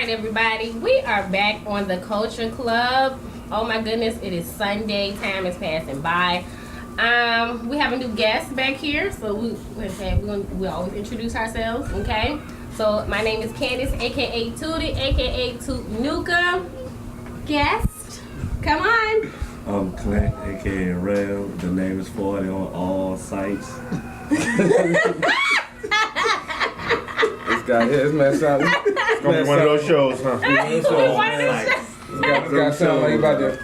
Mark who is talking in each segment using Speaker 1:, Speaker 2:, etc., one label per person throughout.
Speaker 1: right, everybody, we are back on the Culture Club. Oh my goodness, it is Sunday. Time is passing by. We have a new guest back here, so we'll always introduce ourselves, okay? So my name is Candace, aka Tootie, aka Tootnuka. Guest, come on.
Speaker 2: I'm Clint, aka Rev. The name is 40 on all sites.
Speaker 3: This guy here, this man sound.
Speaker 4: It's gonna be one of those shows, huh?
Speaker 3: This guy sound like he about to.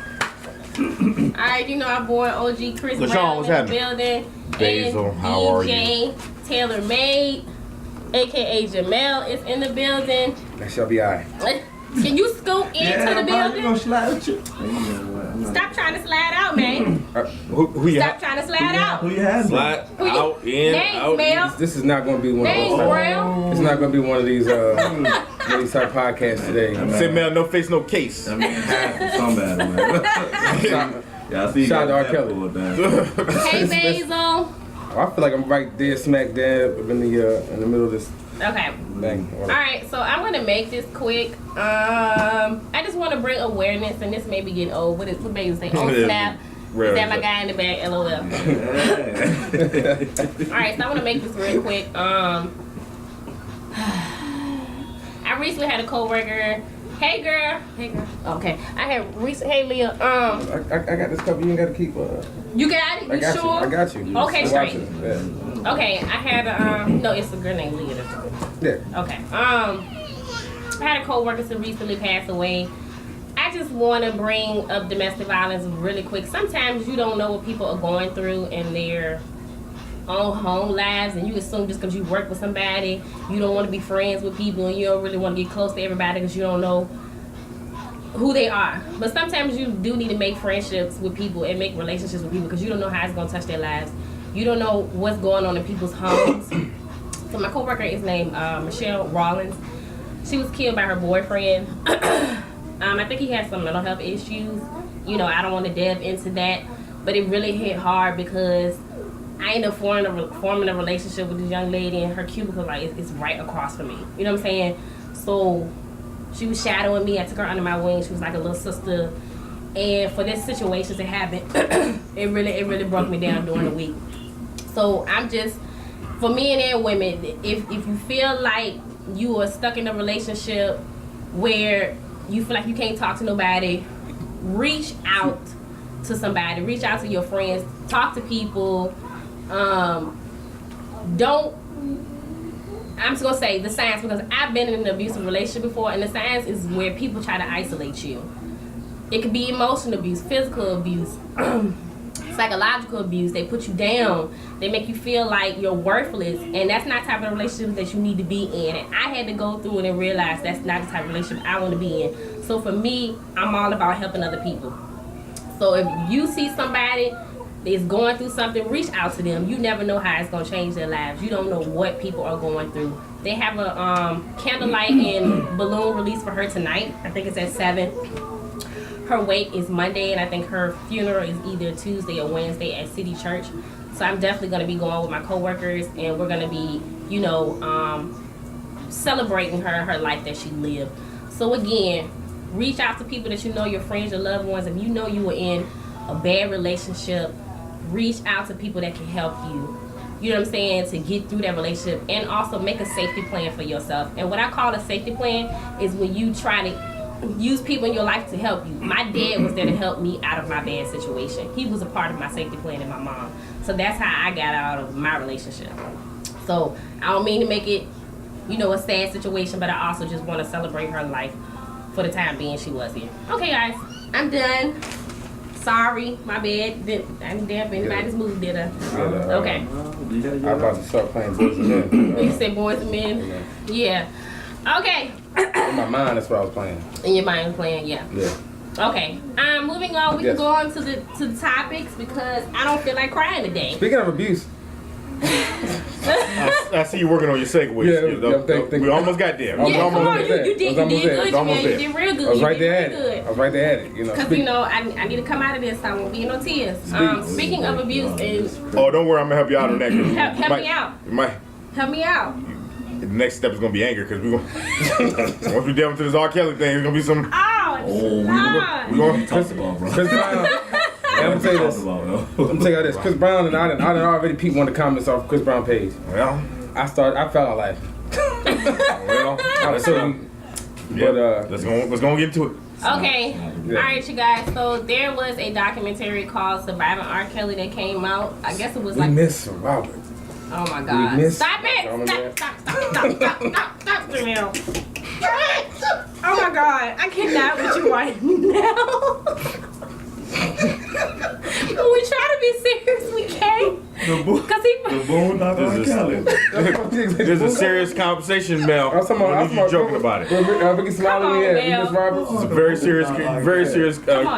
Speaker 1: Alright, you know our boy OG Chris
Speaker 4: LaShawn,
Speaker 1: Brown
Speaker 4: what's
Speaker 1: in the
Speaker 4: happening?
Speaker 1: building.
Speaker 4: Basil,
Speaker 1: And
Speaker 4: how are
Speaker 1: DJ Taylor Made, aka Jamel, is in the building.
Speaker 3: That shall be alright.
Speaker 1: Can you scoot into the building?
Speaker 2: Gonna slide with you.
Speaker 1: Stop trying to slide out, man.
Speaker 3: Who you
Speaker 1: Stop trying to slide out.
Speaker 2: Who you have?
Speaker 4: Slide
Speaker 1: Who you-
Speaker 4: out, in,
Speaker 1: Names,
Speaker 4: out.
Speaker 1: Mel.
Speaker 3: This is not going to be one of
Speaker 1: Names,
Speaker 3: those.
Speaker 1: Brown.
Speaker 3: It's not going to be one of these type podcasts today.
Speaker 4: Say, Mel, no face, no case.
Speaker 2: I mean, half somebody, man. Yeah, I see you
Speaker 3: Shout
Speaker 2: got
Speaker 3: out
Speaker 2: that
Speaker 3: to R. Kelly.
Speaker 2: pulled down.
Speaker 1: Hey, Basil.
Speaker 3: I feel like I'm right there, smack dab in the middle of this
Speaker 1: Okay.
Speaker 3: thing.
Speaker 1: All right, so I'm gonna make this quick. I just want to bring awareness, and this may be getting old. What Basil say? Oh snap! Is that my guy in the back? LOL. All right, so I want to make this real quick. I recently had a coworker. Hey girl. Okay, I had recently. Hey Leah.
Speaker 3: I got this cup. You ain't got to keep.
Speaker 1: You got it. You
Speaker 3: I got
Speaker 1: sure?
Speaker 3: you. I got you.
Speaker 1: Okay,
Speaker 3: I'm
Speaker 1: straight.
Speaker 3: watching. Yeah.
Speaker 1: Okay, I had a no, it's a girl named Leah.
Speaker 3: Yeah.
Speaker 1: Okay. I had a coworker who recently passed away. I just want to bring up domestic violence really quick. Sometimes you don't know what people are going through in their own home lives, and you assume just because you work with somebody, you don't want to be friends with people, and you don't really want to get close to everybody because you don't know who they are. But sometimes you do need to make friendships with people and make relationships with people because you don't know how it's going to touch their lives. You don't know what's going on in people's homes. So my coworker is named Michelle Rollins. She was killed by her boyfriend. I think he had some mental health issues. You know, I don't want to delve into that, but it really hit hard because I ended up forming a relationship with this young lady, and her cubicle it's right across from me. You know what I'm saying? So she was shadowing me. I took her under my wing. She was like a little sister. And for this situation to happen, it really broke me down during the week. So I'm just, for men and women, if you feel like you are stuck in a relationship where you feel like you can't talk to nobody, reach out to somebody. Reach out to your friends. Talk to people. I'm just gonna say the signs, because I've been in an abusive relationship before, and the signs is where people try to isolate you. It could be emotional abuse, physical abuse, psychological abuse. They put you down. They make you feel like you're worthless, and that's not the type of relationship that you need to be in. And I had to go through it and realize that's not the type of relationship I want to be in. So for me, I'm all about helping other people. So if you see somebody is going through something, reach out to them. You never know how it's going to change their lives. You don't know what people are going through. They have a candlelight and balloon release for her tonight. I think it's at 7. Her wake is Monday, and I think her funeral is either Tuesday or Wednesday at City Church. So I'm definitely going to be going with my coworkers, and we're going to be, celebrating her life that she lived. So again, reach out to people that you know, your friends, your loved ones. If you know you were in a bad relationship, reach out to people that can help you. You know what I'm saying? To get through that relationship, and also make a safety plan for yourself. And what I call a safety plan is when you try to use people in your life to help you. My dad was there to help me out of my bad situation. He was a part of my safety plan, and my mom. So that's how I got out of my relationship. So I don't mean to make it, a sad situation, but I also just want to celebrate her life for the time being she was here. Okay, guys, I'm done. Sorry, my bad. I didn't damn anybody's moved, did I? Okay.
Speaker 3: I'm about to start playing Boys and Men.
Speaker 1: You said Boys and Men? Yeah. Okay.
Speaker 3: In my mind, that's what I was playing.
Speaker 1: In your mind, playing, yeah.
Speaker 3: Yeah.
Speaker 1: Okay. Moving on. We can go on to the topics because I don't feel like crying today.
Speaker 3: Speaking of abuse.
Speaker 4: I see you working on your segues.
Speaker 3: Yeah,
Speaker 4: we almost got there.
Speaker 1: Yeah, come on, you did good, man. You did real good.
Speaker 3: I was right there at it.
Speaker 1: Because I need to come out of this. I won't be in no tears. Speaking of abuse, and
Speaker 4: oh, don't worry, I'm gonna help you out on that.
Speaker 1: help me out.
Speaker 4: Help
Speaker 1: me out.
Speaker 4: The next step is gonna be anger because we're gonna once we delve into this R. Kelly thing, it's gonna be some.
Speaker 1: Oh,
Speaker 2: we gonna be talked about, bro.
Speaker 3: Chris Brown. I'm gonna tell you this. I'm gonna tell you this. Chris Brown and I done already peeped one of the comments off Chris Brown page.
Speaker 4: Well,
Speaker 3: I felt out like.
Speaker 4: well,
Speaker 3: I was so.
Speaker 4: yeah.
Speaker 3: But
Speaker 4: let's go get into it.
Speaker 1: Okay.
Speaker 3: Yeah.
Speaker 1: All right, you guys. So there was a documentary called "Surviving R. Kelly" that came out. I guess it was
Speaker 3: we
Speaker 1: like.
Speaker 3: miss Robert.
Speaker 1: Oh my God!
Speaker 3: miss-
Speaker 1: Stop it!
Speaker 3: Oh, man.
Speaker 1: Stop, Jamil. Oh my God! I cannot with you right now. When we try to be serious, we can't. Cause he.
Speaker 2: The Boondock R. Kelly.
Speaker 4: There's a serious conversation, Mel.
Speaker 3: I was talking
Speaker 4: I
Speaker 3: about.
Speaker 4: need you joking about it.
Speaker 3: Ricky Smiley,
Speaker 1: Come on,
Speaker 3: yeah, Miss
Speaker 1: Mel.
Speaker 3: Robert.
Speaker 4: It's a very serious
Speaker 1: on.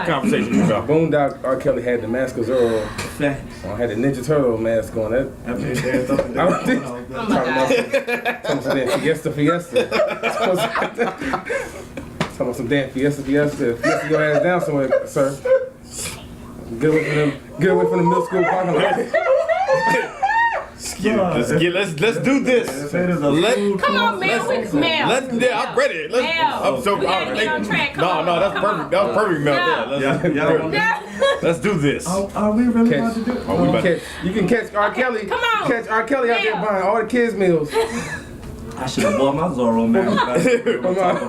Speaker 4: conversation, Mel.
Speaker 3: Boondock R. Kelly had the mask of Zorro.
Speaker 2: Facts.
Speaker 3: Had the Ninja Turtle mask on. That.
Speaker 2: I mean, there's something
Speaker 3: I don't think-
Speaker 1: Oh my God!
Speaker 3: Talking some damn Fiesta. Talking about some damn Fiesta. Fiesta your ass down somewhere, sir. Get away from the middle school parking lot.
Speaker 4: Let's do this.
Speaker 1: Come on, Mel.
Speaker 4: I'm ready.
Speaker 1: We gotta get on track. Come
Speaker 4: No,
Speaker 1: on.
Speaker 4: that's
Speaker 1: Come
Speaker 4: perfect.
Speaker 1: on.
Speaker 4: That was perfect, Mel.
Speaker 1: No.
Speaker 4: Let's do this.
Speaker 2: Are we really about to do it?
Speaker 4: Oh, we about to-
Speaker 3: You can catch R. Kelly.
Speaker 1: come on.
Speaker 3: Catch R. Kelly out there
Speaker 1: Mel.
Speaker 3: buying all the kids' meals
Speaker 2: I should have bought my Zorro mask.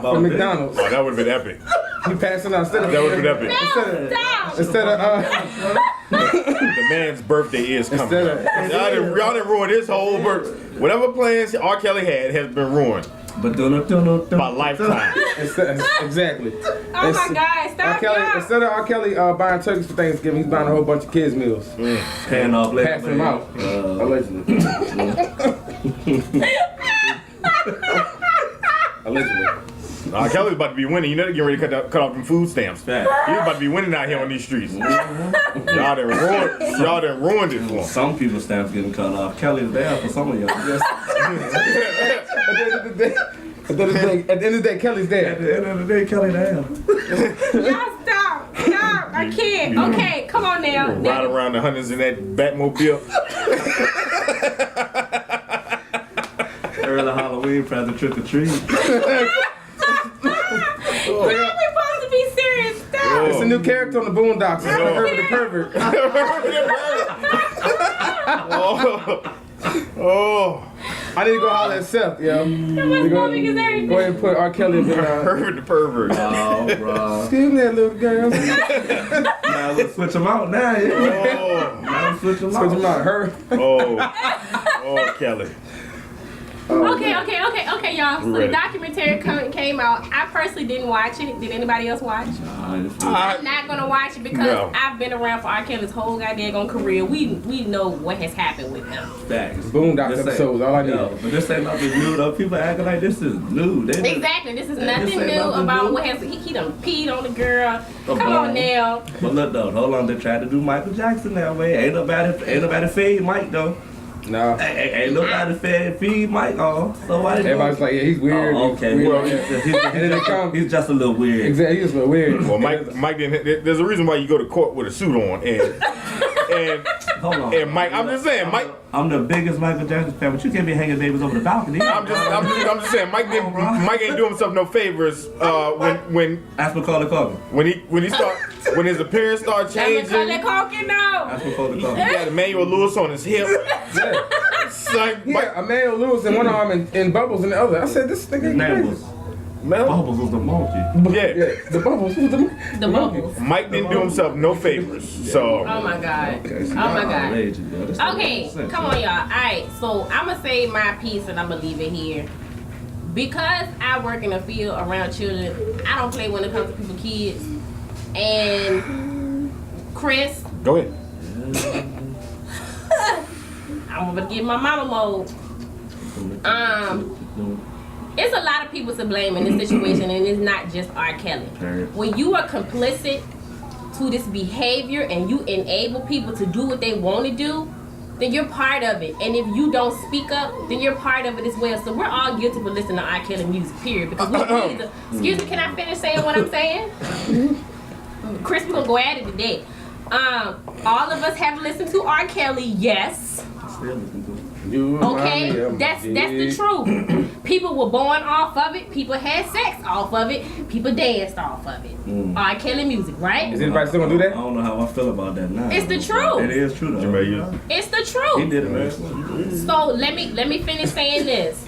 Speaker 3: from McDonald's.
Speaker 4: Oh, that would have been epic.
Speaker 3: He passing out instead of
Speaker 4: That would have been epic.
Speaker 1: Stop.
Speaker 3: instead of
Speaker 4: The man's birthday is coming.
Speaker 3: Instead of-
Speaker 4: Y'all didn't ruin his whole birthday. Whatever plans R. Kelly had has been ruined
Speaker 2: But
Speaker 4: by lifetime.
Speaker 3: exactly.
Speaker 1: Oh my God!
Speaker 3: R.
Speaker 1: Stop,
Speaker 3: Kelly,
Speaker 1: y'all.
Speaker 3: instead of R. Kelly buying turkeys for Thanksgiving, he's buying a whole bunch of kids' meals.
Speaker 2: paying off later.
Speaker 3: Passing them out. Allegedly. Allegedly.
Speaker 4: R. Kelly's about to be winning. You know they're getting ready to cut off them food stamps.
Speaker 2: Fact.
Speaker 4: He's about to be winning out here on these streets. Y'all done ruined it for him.
Speaker 2: Some people's stamps getting cut off. Kelly's there for some of y'all.
Speaker 3: At the end of the day, Kelly's
Speaker 2: At
Speaker 3: there.
Speaker 2: the end of the day, Kelly there.
Speaker 1: Y'all stop. I can't. Okay, come on now.
Speaker 4: Ride around the hundreds in that Batmobile.
Speaker 2: Early Halloween, present trick or treat.
Speaker 1: How are we supposed to be serious? Stop.
Speaker 3: It's a new character on the Boondocks. It's
Speaker 4: No.
Speaker 3: Herbert the Pervert.
Speaker 4: Oh,
Speaker 3: I need to go holler at Seth, yo.
Speaker 1: My stomach is hurting.
Speaker 3: Go ahead and put R. Kelly in
Speaker 4: Herbert the pervert.
Speaker 2: Oh, bro.
Speaker 3: Excuse me, little girl.
Speaker 2: Now let's switch them out now. Yeah.
Speaker 4: Oh,
Speaker 2: Now let's switch them
Speaker 3: Switch him
Speaker 2: out.
Speaker 3: out. Her.
Speaker 4: oh, Kelly.
Speaker 1: Okay, y'all. So the
Speaker 4: Ready.
Speaker 1: documentary came out. I personally didn't watch it. Did anybody else watch? I'm not gonna watch it because
Speaker 4: No.
Speaker 1: I've been around for R. Kelly's whole goddamn career. We know what has happened with him.
Speaker 2: Facts.
Speaker 3: Boondocks
Speaker 2: This ain't-
Speaker 3: episodes, all I need.
Speaker 2: Yo, but this ain't nothing new though. People acting like this is new. They just-
Speaker 1: Exactly. This is
Speaker 2: This
Speaker 1: nothing
Speaker 2: ain't
Speaker 1: new
Speaker 2: nothing
Speaker 1: about
Speaker 2: new.
Speaker 1: what has he done peed on the girl.
Speaker 2: Oh,
Speaker 1: Come on
Speaker 2: boy.
Speaker 1: now.
Speaker 2: But look though, hold on. They tried to do Michael Jackson that way. Ain't nobody fade Mike though.
Speaker 3: Nah.
Speaker 2: Ain't nobody feed Mike on. So why did
Speaker 3: Everybody's like, yeah, he's weird.
Speaker 2: Oh,
Speaker 3: he's
Speaker 2: okay.
Speaker 3: weird.
Speaker 2: Well,
Speaker 3: And then they come.
Speaker 2: he's just a little weird.
Speaker 3: Exactly, he's a little weird.
Speaker 4: Well, Mike didn't. There's a reason why you go to court with a suit on, and
Speaker 2: Hold on.
Speaker 4: And Mike, I'm just saying, Mike.
Speaker 2: I'm the biggest Michael Jackson fan, but you can't be hanging babies over the balcony.
Speaker 4: I'm just saying, Mike ain't doing himself no favors when
Speaker 2: Ask Macaulay Culkin.
Speaker 4: when his appearance start changing.
Speaker 2: Ask Macaulay
Speaker 4: He
Speaker 2: Culkin.
Speaker 4: got Emmanuel Lewis on his hip.
Speaker 3: Yeah.
Speaker 4: Like,
Speaker 3: Yeah, Emmanuel Lewis in one arm and Bubbles in the other. I said, this nigga
Speaker 2: His
Speaker 3: ain't
Speaker 2: name
Speaker 3: crazy.
Speaker 2: was
Speaker 4: Mel?
Speaker 2: Bubbles was the monkey.
Speaker 3: Yeah, the Bubbles. Who's
Speaker 1: The bubbles.
Speaker 4: Mike didn't do himself no favors. So
Speaker 1: Oh my god.
Speaker 2: Okay, so
Speaker 1: Oh my
Speaker 2: y'all
Speaker 1: god.
Speaker 2: outrageous, yo. This
Speaker 1: Okay,
Speaker 2: don't make sense,
Speaker 1: come
Speaker 2: yo.
Speaker 1: on, y'all. Alright, so I'm gonna say my piece and I'm gonna leave it here. Because I work in a field around children, I don't play when it comes to people's kids. And Chris,
Speaker 4: go ahead.
Speaker 1: I'm gonna get my mama mode. It's a lot of people to blame in this situation, and it's not just R. Kelly. When you are complicit to this behavior and you enable people to do what they want to do, then you're part of it. And if you don't speak up, then you're part of it as well. So we're all guilty for listening to R. Kelly music, period. Because we need to, excuse me, can I finish saying what I'm saying? Chris, we're gonna go at it today. All of us have listened to R. Kelly, yes.
Speaker 2: Still listen to it.
Speaker 3: You remind
Speaker 1: Okay,
Speaker 3: me of
Speaker 1: that's the
Speaker 3: you.
Speaker 1: truth. People were born off of it. People had sex off of it. People danced off of it. R. Kelly music, right?
Speaker 3: Is anybody still gonna do
Speaker 2: I
Speaker 3: that?
Speaker 2: don't know how I feel about that now.
Speaker 1: It's the truth.
Speaker 2: It is true though.
Speaker 4: Jermaine,
Speaker 1: It's the
Speaker 2: He
Speaker 1: truth.
Speaker 2: did it, man.
Speaker 1: So let me finish saying this.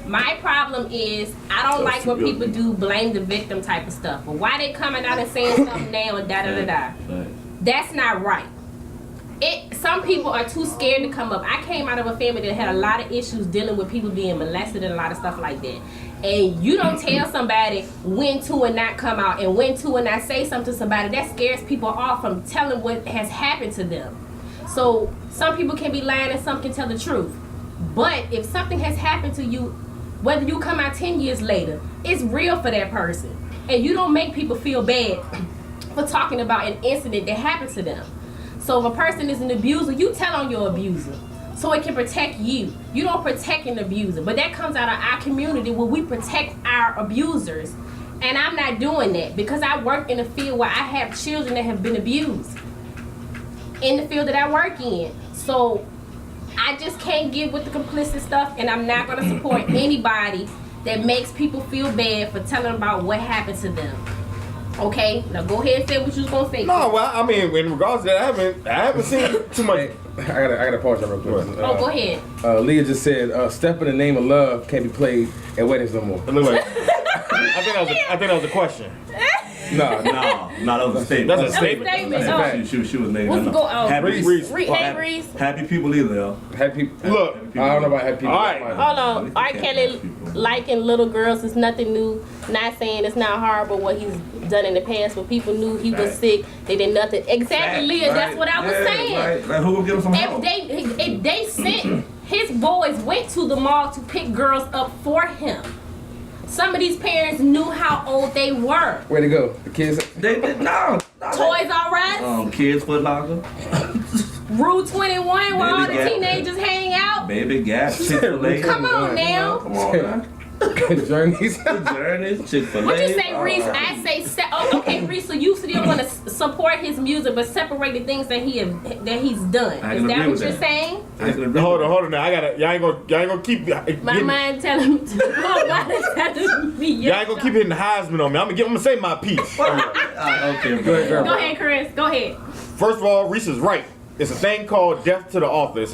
Speaker 1: My problem is I don't like when people do blame the victim type of stuff. But why they coming out and saying something now and da da da da?
Speaker 2: Right.
Speaker 1: That's not right. Some people are too scared to come up. I came out of a family that had a lot of issues dealing with people being molested and a lot of stuff like that. And you don't tell somebody when to and not come out and when to and not say something to somebody. That scares people off from telling what has happened to them. So some people can be lying and some can tell the truth. But if something has happened to you, whether you come out 10 years later, it's real for that person. And you don't make people feel bad for talking about an incident that happened to them. So if a person is an abuser, you tell on your abuser so it can protect you. You don't protect an abuser. But that comes out of our community where we protect our abusers. And I'm not doing that because I work in a field where I have children that have been abused in the field that I work in. So I just can't get with the complicit stuff, and I'm not going to support anybody that makes people feel bad for telling about what happened to them. Okay, now go ahead and say what you was gonna say.
Speaker 4: No, well, I mean, in regards to that, I haven't seen too much.
Speaker 3: Hey, I gotta pause you real quick.
Speaker 1: Oh, go ahead.
Speaker 3: Leah just said, "Step in the Name of Love" can't be played at weddings no more.
Speaker 4: It looked like, I think that was a question.
Speaker 3: No,
Speaker 2: No, that was a statement.
Speaker 4: That's a
Speaker 1: That was a
Speaker 4: statement.
Speaker 1: statement.
Speaker 3: That's a
Speaker 1: Oh.
Speaker 3: fact.
Speaker 2: She was named.
Speaker 1: What's go? Oh,
Speaker 2: Happy
Speaker 4: Reese.
Speaker 1: Hey, Reese.
Speaker 2: Happy people either, yo.
Speaker 3: happy.
Speaker 4: Look,
Speaker 3: I don't know about happy people.
Speaker 4: All right.
Speaker 1: Hold on. R. Kelly liking little girls is nothing new. Not saying it's not horrible what he's done in the past, but people knew he was
Speaker 2: Right.
Speaker 1: sick. They did nothing. Exactly, Leah. That's what I was saying.
Speaker 2: Right. Like, who will give him some help?
Speaker 1: If they sent his boys went to the mall to pick girls up for him. Some of these parents knew how old they were.
Speaker 3: Where to go? The kids.
Speaker 2: They did no.
Speaker 1: Toys R Us,
Speaker 2: Kids Foot Locker,
Speaker 1: Rue 21, where all the
Speaker 2: Baby Gap.
Speaker 1: teenagers hang out.
Speaker 2: Baby Gap, Chick-fil-A.
Speaker 1: Come on now.
Speaker 2: Come on, man.
Speaker 3: Journeys.
Speaker 2: Journeys, Chick-fil-A.
Speaker 1: What you say, Reese? I say, okay, Reese. So you still want to support his music, but separate the things that he's done.
Speaker 2: I
Speaker 1: Is
Speaker 2: can
Speaker 1: that
Speaker 2: agree
Speaker 1: what
Speaker 2: with
Speaker 1: you're
Speaker 2: that.
Speaker 1: saying?
Speaker 2: I can agree
Speaker 4: hold
Speaker 2: with
Speaker 4: on now. Y'all ain't gonna keep.
Speaker 1: My mind telling me. My mind is telling me.
Speaker 4: Y'all ain't gonna keep hitting the Heisman on me. I'm gonna say my piece.
Speaker 2: that. Okay,
Speaker 3: Go ahead, girl.
Speaker 1: Go ahead, Chris. Go ahead.
Speaker 4: First of all, Reese is right. It's a thing called death to the author. It's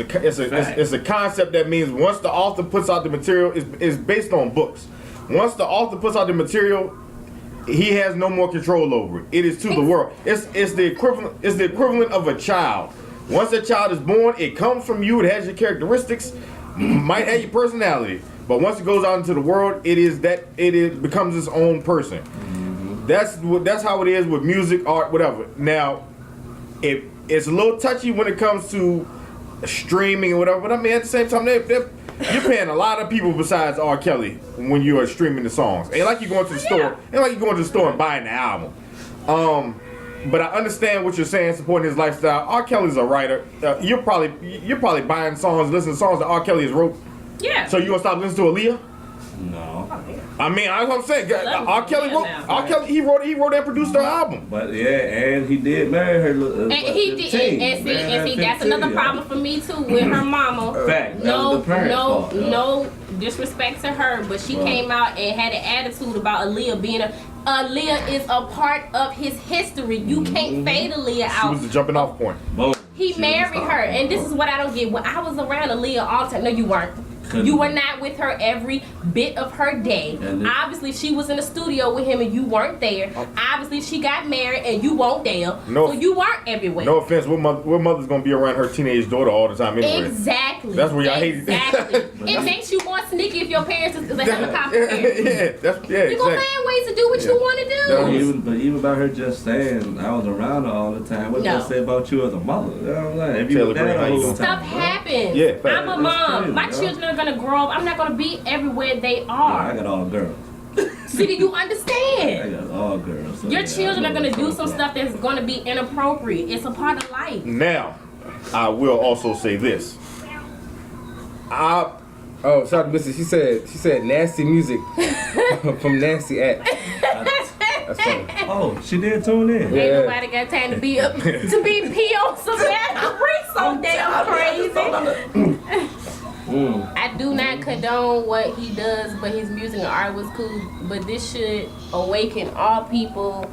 Speaker 4: a concept that means once the author puts out the material, is based on books. Once the author puts out the material, he has no more control over it. It is to the world. It's the equivalent. It's the equivalent of a child. Once a child is born, it comes from you. It has your characteristics, might have your personality. But once it goes out into the world, it becomes its own person. That's how it is with music, art, whatever. Now, it's a little touchy when it comes to streaming and whatever. But I mean, at the same time, you're paying a lot of people besides R. Kelly when you are streaming the songs. Ain't like you're going to the store. Ain't like you're going to the store and buying the album. But I understand what you're saying, supporting his lifestyle. R. Kelly's a writer. You're probably buying songs, listening to songs that R. Kelly has wrote.
Speaker 1: Yeah.
Speaker 4: So you gonna stop listening to Aaliyah?
Speaker 2: No.
Speaker 4: I mean, that's what I'm saying.
Speaker 1: love
Speaker 4: R. Kelly
Speaker 1: Aaliyah
Speaker 4: wrote.
Speaker 1: now.
Speaker 4: R. Kelly he wrote and produced her album.
Speaker 2: But yeah, and he did marry her.
Speaker 1: And he did, and see, that's another problem for me too with her mama.
Speaker 2: Fact. That was the parents' fault, yo.
Speaker 1: No disrespect to her, but she came out and had an attitude about Aaliyah being Aaliyah is a part of his history. You can't fade Aaliyah
Speaker 4: She
Speaker 1: out.
Speaker 4: was the jumping off point.
Speaker 2: Boom.
Speaker 1: He married her, and this is what I don't get. When I was around Aaliyah all the time, no, you weren't. You were not with her every bit of her day.
Speaker 2: And
Speaker 1: Obviously, she was in the studio with him and you weren't there. Obviously, she got married and you weren't there.
Speaker 4: No.
Speaker 1: So you weren't everywhere.
Speaker 4: No offense, what mother's gonna be around her teenage daughter all the time anyway?
Speaker 1: Exactly.
Speaker 4: That's where y'all hate it.
Speaker 1: Exactly. It makes you more sneaky if your parents is a helicopter parent.
Speaker 4: Yeah,
Speaker 1: You gonna
Speaker 4: exactly.
Speaker 1: find ways to do what you want to do.
Speaker 2: But even about her just saying I was around her all the time, what
Speaker 1: No.
Speaker 2: does that say about you as a mother? You know what I'm saying? If you
Speaker 4: Taylor
Speaker 2: were there
Speaker 4: Green, how you
Speaker 2: the whole
Speaker 4: doing?
Speaker 1: Stuff
Speaker 2: time,
Speaker 1: happens.
Speaker 4: Yeah, fact.
Speaker 1: I'm a
Speaker 2: That's
Speaker 1: mom.
Speaker 2: crazy,
Speaker 1: My
Speaker 2: yo.
Speaker 1: children are gonna grow up. I'm not gonna be everywhere they
Speaker 2: I
Speaker 1: are.
Speaker 2: got all girls.
Speaker 1: See, do you
Speaker 2: I
Speaker 1: understand?
Speaker 2: got all girls. So
Speaker 1: Your
Speaker 2: yeah,
Speaker 1: children
Speaker 2: I
Speaker 1: are
Speaker 2: know
Speaker 1: gonna
Speaker 2: what's
Speaker 1: do
Speaker 2: up,
Speaker 1: some
Speaker 2: bro.
Speaker 1: stuff that's gonna be inappropriate. It's a part of life.
Speaker 4: Now, I will also say this.
Speaker 3: Oh, shout out to Missy. She said nasty music from Nasty Act. That's funny.
Speaker 2: Oh, she did tune in.
Speaker 3: Yeah.
Speaker 1: Ain't nobody got time to be up to be P.O. Savannah. So damn crazy. I do not condone what he does, but his music and art was cool. But this should awaken all people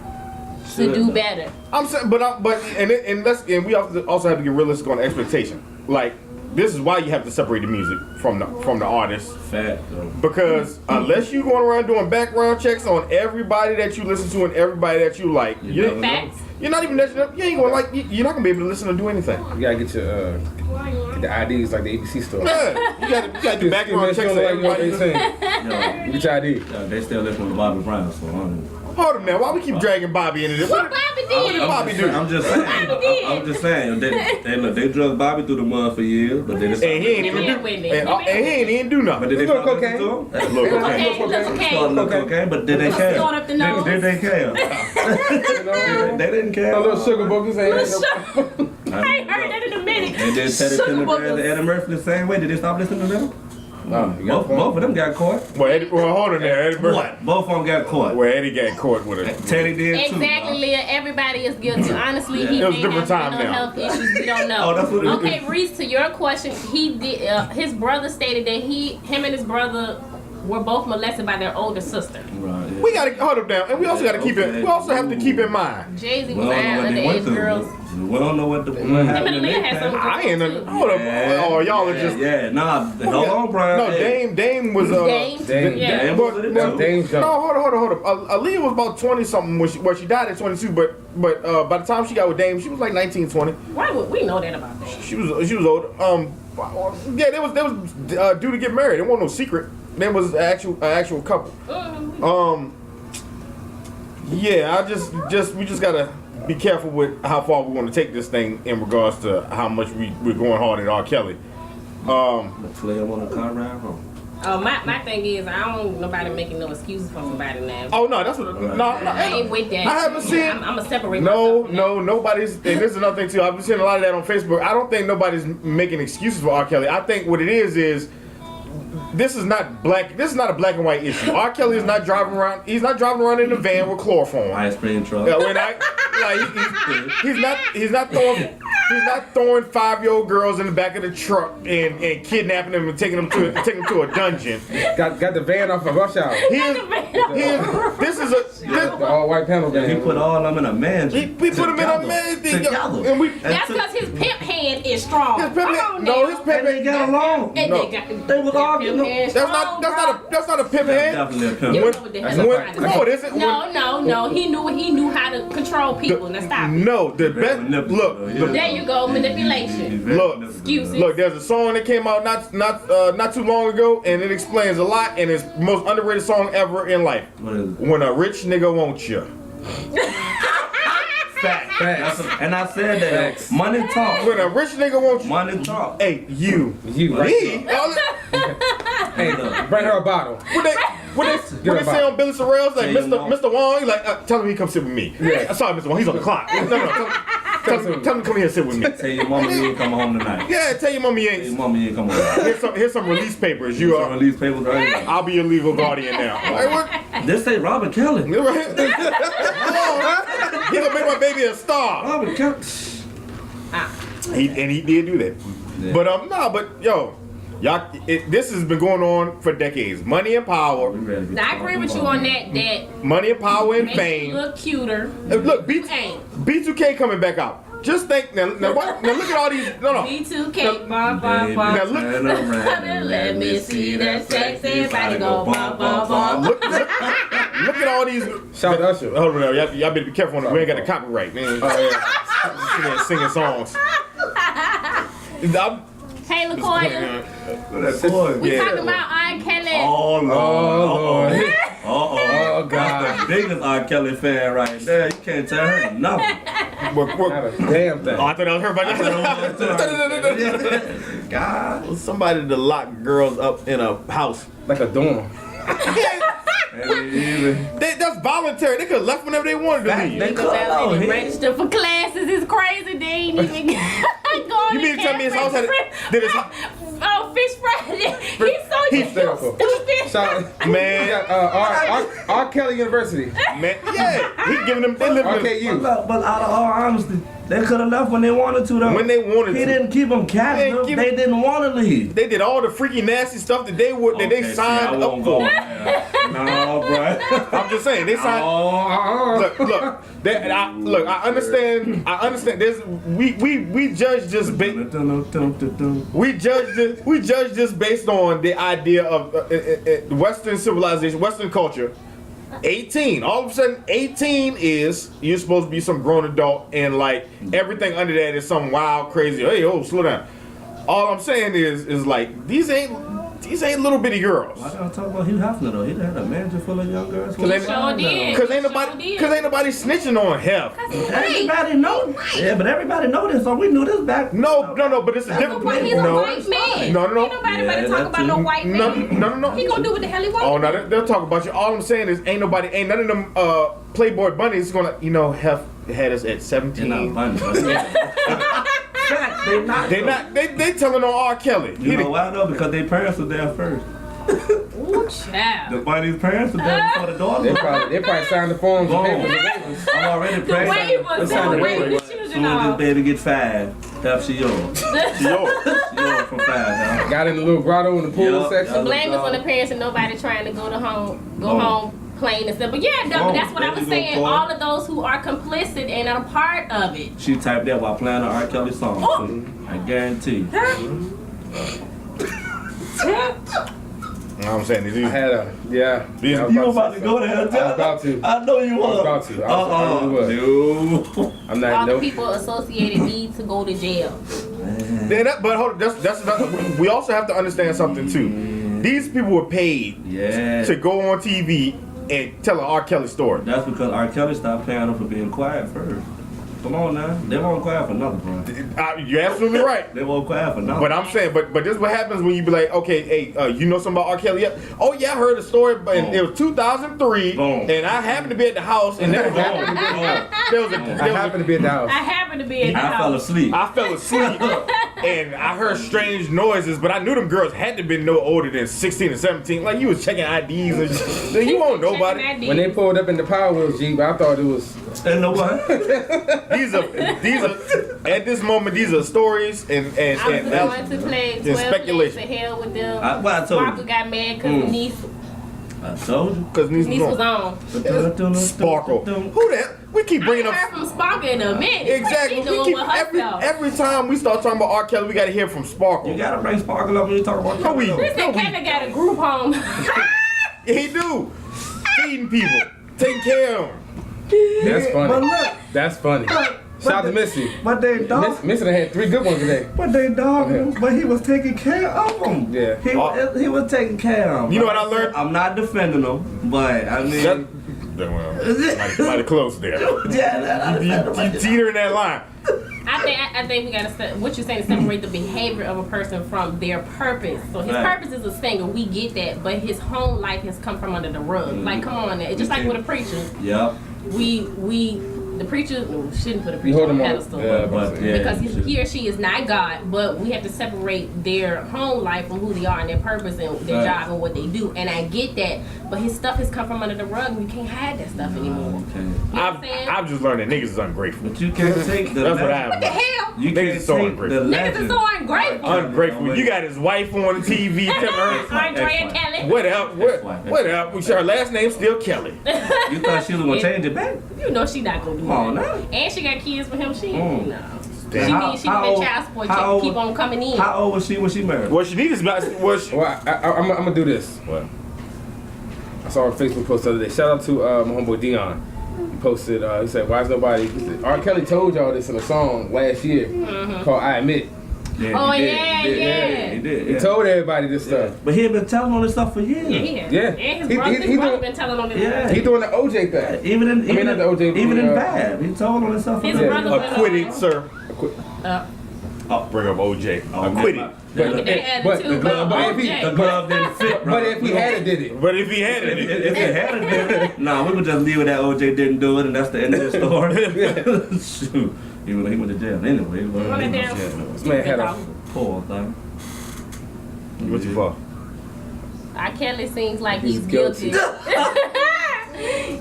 Speaker 1: to do better.
Speaker 4: I'm saying, but we also have to get realistic on the expectation. Like, this is why you have to separate the music from the artist.
Speaker 2: Fact, though.
Speaker 4: Because unless you going around doing background checks on everybody that you listen to and everybody that you like, you're not even you ain't gonna like. You're not gonna be able to listen or do anything.
Speaker 3: You gotta get your get the IDs like the ABC store.
Speaker 4: Yeah, you gotta do background checks on everybody.
Speaker 3: Get your ID.
Speaker 2: They still listen to Bobby Brown, so I don't know.
Speaker 4: Hold up now, why we keep dragging Bobby into this?
Speaker 1: What Bobby did?
Speaker 2: I'm just saying. They drugged Bobby through the mud for years, but they
Speaker 4: And
Speaker 2: decided.
Speaker 4: he ain't even do. And he ain't even do nothing.
Speaker 2: But did they
Speaker 3: Little
Speaker 2: start
Speaker 3: cocaine.
Speaker 2: listening to him?
Speaker 4: Look,
Speaker 1: Okay,
Speaker 4: okay.
Speaker 1: look, okay.
Speaker 2: Started little cocaine, but did they care?
Speaker 1: Start up the nose.
Speaker 2: Did they care? They didn't care.
Speaker 3: A little sugar bogus ain't.
Speaker 1: I ain't heard that in a minute.
Speaker 2: And then Teddy
Speaker 1: Sugar
Speaker 2: Pendergrass and
Speaker 1: bubbles.
Speaker 2: Eddie Murphy the same way. Did they stop listening to them?
Speaker 3: No, you got
Speaker 2: Both of them got caught.
Speaker 4: Well, hold on there, Eddie.
Speaker 2: What? Both of them got caught.
Speaker 4: Well, Eddie got caught with it.
Speaker 2: Teddy did too.
Speaker 1: Exactly, Leah. Everybody is guilty. Honestly, he
Speaker 4: It was
Speaker 1: may
Speaker 4: different
Speaker 1: have
Speaker 4: time
Speaker 1: mental
Speaker 4: now.
Speaker 1: health issues. We don't know.
Speaker 2: Oh, that's what it is.
Speaker 1: Okay, Reese, to your question, he did. His brother stated that him and his brother were both molested by their older sister.
Speaker 2: Right, yeah.
Speaker 4: We gotta hold up down, and we also gotta keep it. We also have to keep in mind.
Speaker 1: Jay-Z
Speaker 2: We
Speaker 1: was
Speaker 2: don't know
Speaker 1: out
Speaker 2: what they went
Speaker 1: underage
Speaker 2: through.
Speaker 1: girls.
Speaker 2: We don't know what
Speaker 1: Him
Speaker 2: happened.
Speaker 1: and
Speaker 2: in
Speaker 1: Leah
Speaker 2: their
Speaker 1: had
Speaker 2: past.
Speaker 1: something.
Speaker 4: I ain't under. Hold up. Oh, y'all are just.
Speaker 2: Nah, hold on, Brian.
Speaker 4: No,
Speaker 2: Hey.
Speaker 4: Dame was
Speaker 1: Dame. Yeah.
Speaker 2: Dame was in it too.
Speaker 3: Dame's
Speaker 4: No,
Speaker 3: jump.
Speaker 4: hold up. Aaliyah was about 20 something when she died at 22, but by the time she got with Dame, she was like 19, 20.
Speaker 1: Why would we know that about that?
Speaker 4: She was old. Yeah, they was due to get married. It wasn't no secret. There was an actual couple. Yeah, we just gotta be careful with how far we want to take this thing in regards to how much we're going hard at R. Kelly.
Speaker 2: Play him on the car ride home.
Speaker 1: Oh, my thing is, I don't want nobody making no excuses for somebody now.
Speaker 4: Oh no, that's what. No,
Speaker 1: I ain't with that.
Speaker 4: I haven't seen.
Speaker 1: I'm gonna separate myself from that.
Speaker 4: Nobody's. And this is another thing too. I've been seeing a lot of that on Facebook. I don't think nobody's making excuses for R. Kelly. I think what it is this is not black. This is not a black and white issue. R. Kelly is not driving around. He's not driving around in a van with chloroform.
Speaker 2: Ice cream truck.
Speaker 4: Yeah, he's not throwing 5-year-old girls in the back of the truck and kidnapping them and taking them to a dungeon.
Speaker 3: Got the van off of Rush Hour. The all white panel van.
Speaker 2: He put all of them in a man.
Speaker 4: We put him in a man thing.
Speaker 2: Together.
Speaker 4: And we,
Speaker 1: That's because his pimp hand is strong.
Speaker 4: his pimp
Speaker 1: Come on
Speaker 4: no,
Speaker 1: now.
Speaker 4: his pimp
Speaker 2: And they got along.
Speaker 1: And
Speaker 4: No.
Speaker 2: They was arguing.
Speaker 1: That's
Speaker 4: that's not a pimp hand.
Speaker 2: Definitely a pimp.
Speaker 1: You know
Speaker 2: When-
Speaker 1: what the hell I'm trying to
Speaker 4: No,
Speaker 1: say.
Speaker 4: it isn't.
Speaker 1: No. He knew how to control people. Now stop.
Speaker 4: No, the best. Look,
Speaker 1: There you go, manipulation.
Speaker 4: Look,
Speaker 1: Excuses.
Speaker 4: look. There's a song that came out not too long ago, and it explains a lot, and it's the most underrated song ever in life.
Speaker 2: What is it?
Speaker 4: When a rich nigga wants you.
Speaker 3: Facts.
Speaker 2: And I said that
Speaker 3: Facts.
Speaker 2: money talk.
Speaker 4: When a rich nigga wants you.
Speaker 2: Money talk.
Speaker 4: Hey, you.
Speaker 3: You right
Speaker 4: Me?
Speaker 3: Hey, bring her a bottle.
Speaker 4: What they say on Billy Sorrell's like
Speaker 2: Tell your mom.
Speaker 4: Mr. Wong, he like tell him he come sit with me.
Speaker 3: Yeah.
Speaker 4: Sorry, Mr. Wong, he's on the clock. No, tell him to come here and sit with me.
Speaker 2: Tell your mama you ain't come home tonight.
Speaker 4: Yeah, tell your mommy you
Speaker 2: Tell your
Speaker 4: ain't.
Speaker 2: mama you ain't come home.
Speaker 4: Here's some release papers. You
Speaker 2: Some
Speaker 4: are.
Speaker 2: release papers right here.
Speaker 4: I'll be your legal guardian now. Like, what?
Speaker 2: This say Robert Kelly.
Speaker 4: He gonna make my baby a star.
Speaker 2: Robert Kelly.
Speaker 4: He did do that.
Speaker 2: Yeah.
Speaker 4: But yo, y'all, this has been going on for decades. Money and power,
Speaker 2: We ready to get
Speaker 1: I agree with you on that. That
Speaker 4: money and power and
Speaker 1: makes you
Speaker 4: fame.
Speaker 1: look cuter.
Speaker 4: Look,
Speaker 1: Ain't.
Speaker 4: B2K coming back out. Just think now look at all these. No.
Speaker 1: B2K. Bum,
Speaker 2: Baby,
Speaker 1: bum, bum.
Speaker 4: Now look-
Speaker 2: turn around.
Speaker 1: Let me see that sexy body go bum, bum, bum.
Speaker 4: Look at all these.
Speaker 3: Shout out Usher.
Speaker 4: Hold on, y'all better be careful on that. We ain't got the copyright, man. Sitting there singing songs.
Speaker 1: Hey, LaCoya. We
Speaker 4: Yeah.
Speaker 1: talking about R. Kelly.
Speaker 2: Oh, Lord.
Speaker 3: Lord.
Speaker 2: Oh,
Speaker 3: God.
Speaker 2: That's the biggest R. Kelly fan right there. You can't tell her nothing.
Speaker 3: Not a damn thing.
Speaker 4: Oh, I thought I was heard about that.
Speaker 2: God.
Speaker 5: Somebody to lock girls up in a house.
Speaker 3: Like a dorm.
Speaker 4: That's voluntary. They could have left whenever they wanted to leave.
Speaker 2: They
Speaker 1: They
Speaker 2: could
Speaker 1: go out and
Speaker 2: have.
Speaker 1: register for classes. It's crazy. They ain't even going.
Speaker 4: You mean to tell me his house had did his house?
Speaker 1: Oh, Fish Friday. He's so stupid.
Speaker 3: Shout,
Speaker 4: Man.
Speaker 3: we got R. Kelly University.
Speaker 4: Man, yeah, he giving them. They living.
Speaker 3: RKU.
Speaker 2: But out of all honesty, They could have left when they wanted to, though.
Speaker 4: When they wanted
Speaker 2: he
Speaker 4: to.
Speaker 2: didn't keep them captive.
Speaker 4: They
Speaker 2: They,
Speaker 4: keep-
Speaker 2: didn't want to leave.
Speaker 4: They did all the freaky nasty stuff that they would that they
Speaker 2: Okay, see, I
Speaker 4: signed up
Speaker 2: won't
Speaker 4: for.
Speaker 2: go there. No, bro.
Speaker 4: I'm just saying they signed. Look. I understand. There's we judge just we judge this based on the idea of Western civilization, Western culture. 18. All of a sudden, 18 is you're supposed to be some grown adult, and like everything under that is some wild, crazy. Hey, slow down. All I'm saying is like these ain't little bitty girls.
Speaker 2: Why y'all talk about Hugh Hefner though? He had a mansion full of young girls.
Speaker 4: Cause
Speaker 1: Sure did.
Speaker 4: Cause ain't nobody snitching on Hef.
Speaker 2: Everybody know. Yeah, but everybody know this, so we knew this back.
Speaker 4: No, but it's a different.
Speaker 1: But he's a white man.
Speaker 4: No.
Speaker 1: Ain't nobody better talk about no white man.
Speaker 4: No.
Speaker 1: He gonna do what the hell he want.
Speaker 4: Oh no, they'll talk about you. All I'm saying is ain't none of them Playboy bunnies gonna Hef had us at 17.
Speaker 2: They're not funny. They not.
Speaker 4: They not. They telling on R. Kelly.
Speaker 2: You know why though? Because their parents were there first.
Speaker 1: Ooh, child.
Speaker 2: The bunny's parents were there before the daughter.
Speaker 3: They probably signed the forms and
Speaker 2: Boom.
Speaker 3: papers and waivers.
Speaker 2: I'm already
Speaker 1: The
Speaker 2: pregnant.
Speaker 1: waivers,
Speaker 3: signed the
Speaker 1: the
Speaker 3: waiver.
Speaker 1: waivers,
Speaker 2: As
Speaker 1: children
Speaker 2: soon as this
Speaker 1: off.
Speaker 2: baby get 5, Hef, she yours.
Speaker 4: Yo,
Speaker 2: She yours from 5, y'all.
Speaker 3: Got in the little grotto in the pool
Speaker 2: Yup,
Speaker 3: section.
Speaker 1: The blame is on the parents and nobody trying to go home plain and simple. But yeah,
Speaker 2: Boom.
Speaker 1: that's what I was
Speaker 2: There you go,
Speaker 1: saying.
Speaker 2: boy.
Speaker 1: All of those who are complicit and are part of it.
Speaker 2: She typed that while playing an R. Kelly song.
Speaker 1: Oh.
Speaker 2: So I guarantee.
Speaker 4: you know what I'm saying?
Speaker 3: I had a, yeah.
Speaker 4: These-
Speaker 3: I was
Speaker 2: You about to go there?
Speaker 3: I was about to.
Speaker 2: I know you
Speaker 3: I was
Speaker 2: was.
Speaker 3: about to. I really was.
Speaker 2: No.
Speaker 3: I'm
Speaker 1: All
Speaker 3: not,
Speaker 1: the
Speaker 3: nope.
Speaker 1: people associated need to go to jail.
Speaker 4: But hold on, that's not, we also have to understand something too. These people were paid
Speaker 2: Yeah.
Speaker 4: to go on TV and tell an R. Kelly story.
Speaker 2: That's because R. Kelly stopped paying them for being quiet first. Come on now. They won't quiet for nothing, bro.
Speaker 4: You're absolutely right.
Speaker 2: They won't quiet for nothing.
Speaker 4: But I'm saying, but this is what happens when you be like, okay, hey, you know something about R. Kelly? Yeah. Oh yeah, I heard a story, but it was 2003,
Speaker 2: Boom.
Speaker 4: and I happened to be at the house, and there was
Speaker 3: I happened to be at the house.
Speaker 1: I happen to be in the
Speaker 2: I fell
Speaker 1: house.
Speaker 2: asleep.
Speaker 4: I fell asleep, and I heard strange noises, but I knew them girls had to be no older than 16 or 17. Like you was checking IDs and shit. You won't nobody.
Speaker 3: When they pulled up in the Power Wheels Jeep, I thought it was.
Speaker 2: And know what?
Speaker 4: These are at this moment. These are stories and
Speaker 1: I was going to play 12 Days
Speaker 4: speculation.
Speaker 1: to Hell with them.
Speaker 2: What I told
Speaker 1: Sparkle
Speaker 2: you.
Speaker 1: got mad because niece
Speaker 2: I told you.
Speaker 4: Because
Speaker 1: was on.
Speaker 4: Sparkle. Who that? We keep
Speaker 1: I
Speaker 4: bringing
Speaker 1: ain't
Speaker 4: up.
Speaker 1: heard from Sparkle in a minute.
Speaker 4: Exactly.
Speaker 1: What she
Speaker 4: We
Speaker 1: doing
Speaker 4: keep
Speaker 1: with herself?
Speaker 4: every time we start talking about R. Kelly, we gotta hear from Sparkle.
Speaker 2: You gotta bring Sparkle up when you talk about
Speaker 4: No, we-
Speaker 2: Kelly.
Speaker 1: This
Speaker 4: No,
Speaker 1: nigga Kevin got a group home.
Speaker 4: He do. Feeding people. Taking care of them.
Speaker 3: That's
Speaker 2: But
Speaker 3: funny.
Speaker 2: look,
Speaker 3: That's funny. Shout out to Missy.
Speaker 2: but they dog.
Speaker 3: Missy done had 3 good ones today.
Speaker 2: But they dog him. But he was taking care of them.
Speaker 3: Yeah.
Speaker 2: He was taking care of them.
Speaker 4: You know what I learned?
Speaker 2: I'm not defending them, but I mean.
Speaker 4: Mighty close there.
Speaker 2: Yeah,
Speaker 4: You teetering that line.
Speaker 1: I think we gotta what you're saying is separate the behavior of a person from their purpose. So his
Speaker 2: Right.
Speaker 1: purpose is a singer, we get that, but his home life has come from under the rug. Like, come on, it's just like with a preacher.
Speaker 2: Yep.
Speaker 1: The preacher shouldn't put a
Speaker 3: You
Speaker 1: preacher
Speaker 3: hold
Speaker 1: on
Speaker 3: them
Speaker 1: a
Speaker 3: on.
Speaker 1: pedestal.
Speaker 3: Yeah,
Speaker 2: But yeah,
Speaker 1: Because he or she is not God, but we have to separate their home life from who they are and their purpose and their
Speaker 2: Right.
Speaker 1: job and what they do. And I get that, but his stuff has come from under the rug and you can't hide that stuff anymore.
Speaker 2: Okay.
Speaker 1: You know what I'm saying?
Speaker 4: I've just learned that niggas is ungrateful.
Speaker 2: But you can't take the.
Speaker 4: That's what I
Speaker 1: What the
Speaker 4: have.
Speaker 1: hell?
Speaker 2: You
Speaker 4: Niggas
Speaker 2: can't
Speaker 4: is so
Speaker 2: take
Speaker 4: ungrateful.
Speaker 2: the
Speaker 1: Niggas are
Speaker 2: legend.
Speaker 1: so ungrateful.
Speaker 4: Ungrateful. You got his wife on the TV telling her.
Speaker 1: Andrea Kelly.
Speaker 4: What up? What up? Her last name's still Kelly.
Speaker 2: You thought she was gonna change it back?
Speaker 1: You know she not gonna do
Speaker 2: Come on
Speaker 1: that.
Speaker 2: now.
Speaker 1: And she got kids with him. She
Speaker 2: Mm.
Speaker 1: no.
Speaker 4: Damn.
Speaker 1: She
Speaker 2: How-
Speaker 1: needs she
Speaker 2: how
Speaker 1: been
Speaker 2: old-
Speaker 1: child support
Speaker 2: how
Speaker 1: check
Speaker 2: old-
Speaker 1: keep on coming in.
Speaker 2: How old was she when she married?
Speaker 4: What she needs was
Speaker 3: Well, I'm gonna do this.
Speaker 4: what?
Speaker 3: I saw a Facebook post the other day. Shout out to my homeboy Dion. He posted, he said, why is nobody, he said, R. Kelly told y'all this in a song last year called I Admit.
Speaker 2: Yeah,
Speaker 1: Oh,
Speaker 2: he did.
Speaker 1: yeah,
Speaker 2: He did.
Speaker 1: yeah.
Speaker 2: He did.
Speaker 3: He
Speaker 2: Yeah.
Speaker 3: told everybody this stuff.
Speaker 2: But he had been telling all this stuff for years.
Speaker 1: Yeah, he has.
Speaker 3: Yeah.
Speaker 1: And his
Speaker 3: He-
Speaker 1: brother,
Speaker 3: he
Speaker 1: his brother
Speaker 3: doing-
Speaker 1: been telling on his
Speaker 2: Yeah.
Speaker 3: He doing the OJ thing.
Speaker 2: Even in
Speaker 3: not the OJ,
Speaker 2: even in
Speaker 3: but,
Speaker 2: bad, he told all this stuff.
Speaker 1: His
Speaker 2: for years.
Speaker 1: brother-
Speaker 4: Acquitted, sir.
Speaker 1: Uh,
Speaker 4: Bring up OJ.
Speaker 2: Oh,
Speaker 4: Acquitted.
Speaker 2: But,
Speaker 1: Look at that
Speaker 3: but
Speaker 1: attitude,
Speaker 3: the glove-
Speaker 1: but
Speaker 3: but if he-
Speaker 1: OJ.
Speaker 2: the glove didn't fit.
Speaker 3: But if he had it, did it?
Speaker 4: But if he had
Speaker 2: If
Speaker 4: it,
Speaker 2: it had it, nah, we would just leave it that OJ didn't do it, and that's the end of the story. Shoot, he went to jail anyway. But
Speaker 1: Run it
Speaker 2: he
Speaker 1: down.
Speaker 2: was jail.
Speaker 3: This man had a
Speaker 2: Poor thing.
Speaker 4: what you for?
Speaker 1: R. Kelly seems like he's
Speaker 3: He's
Speaker 1: guilty.
Speaker 3: guilty.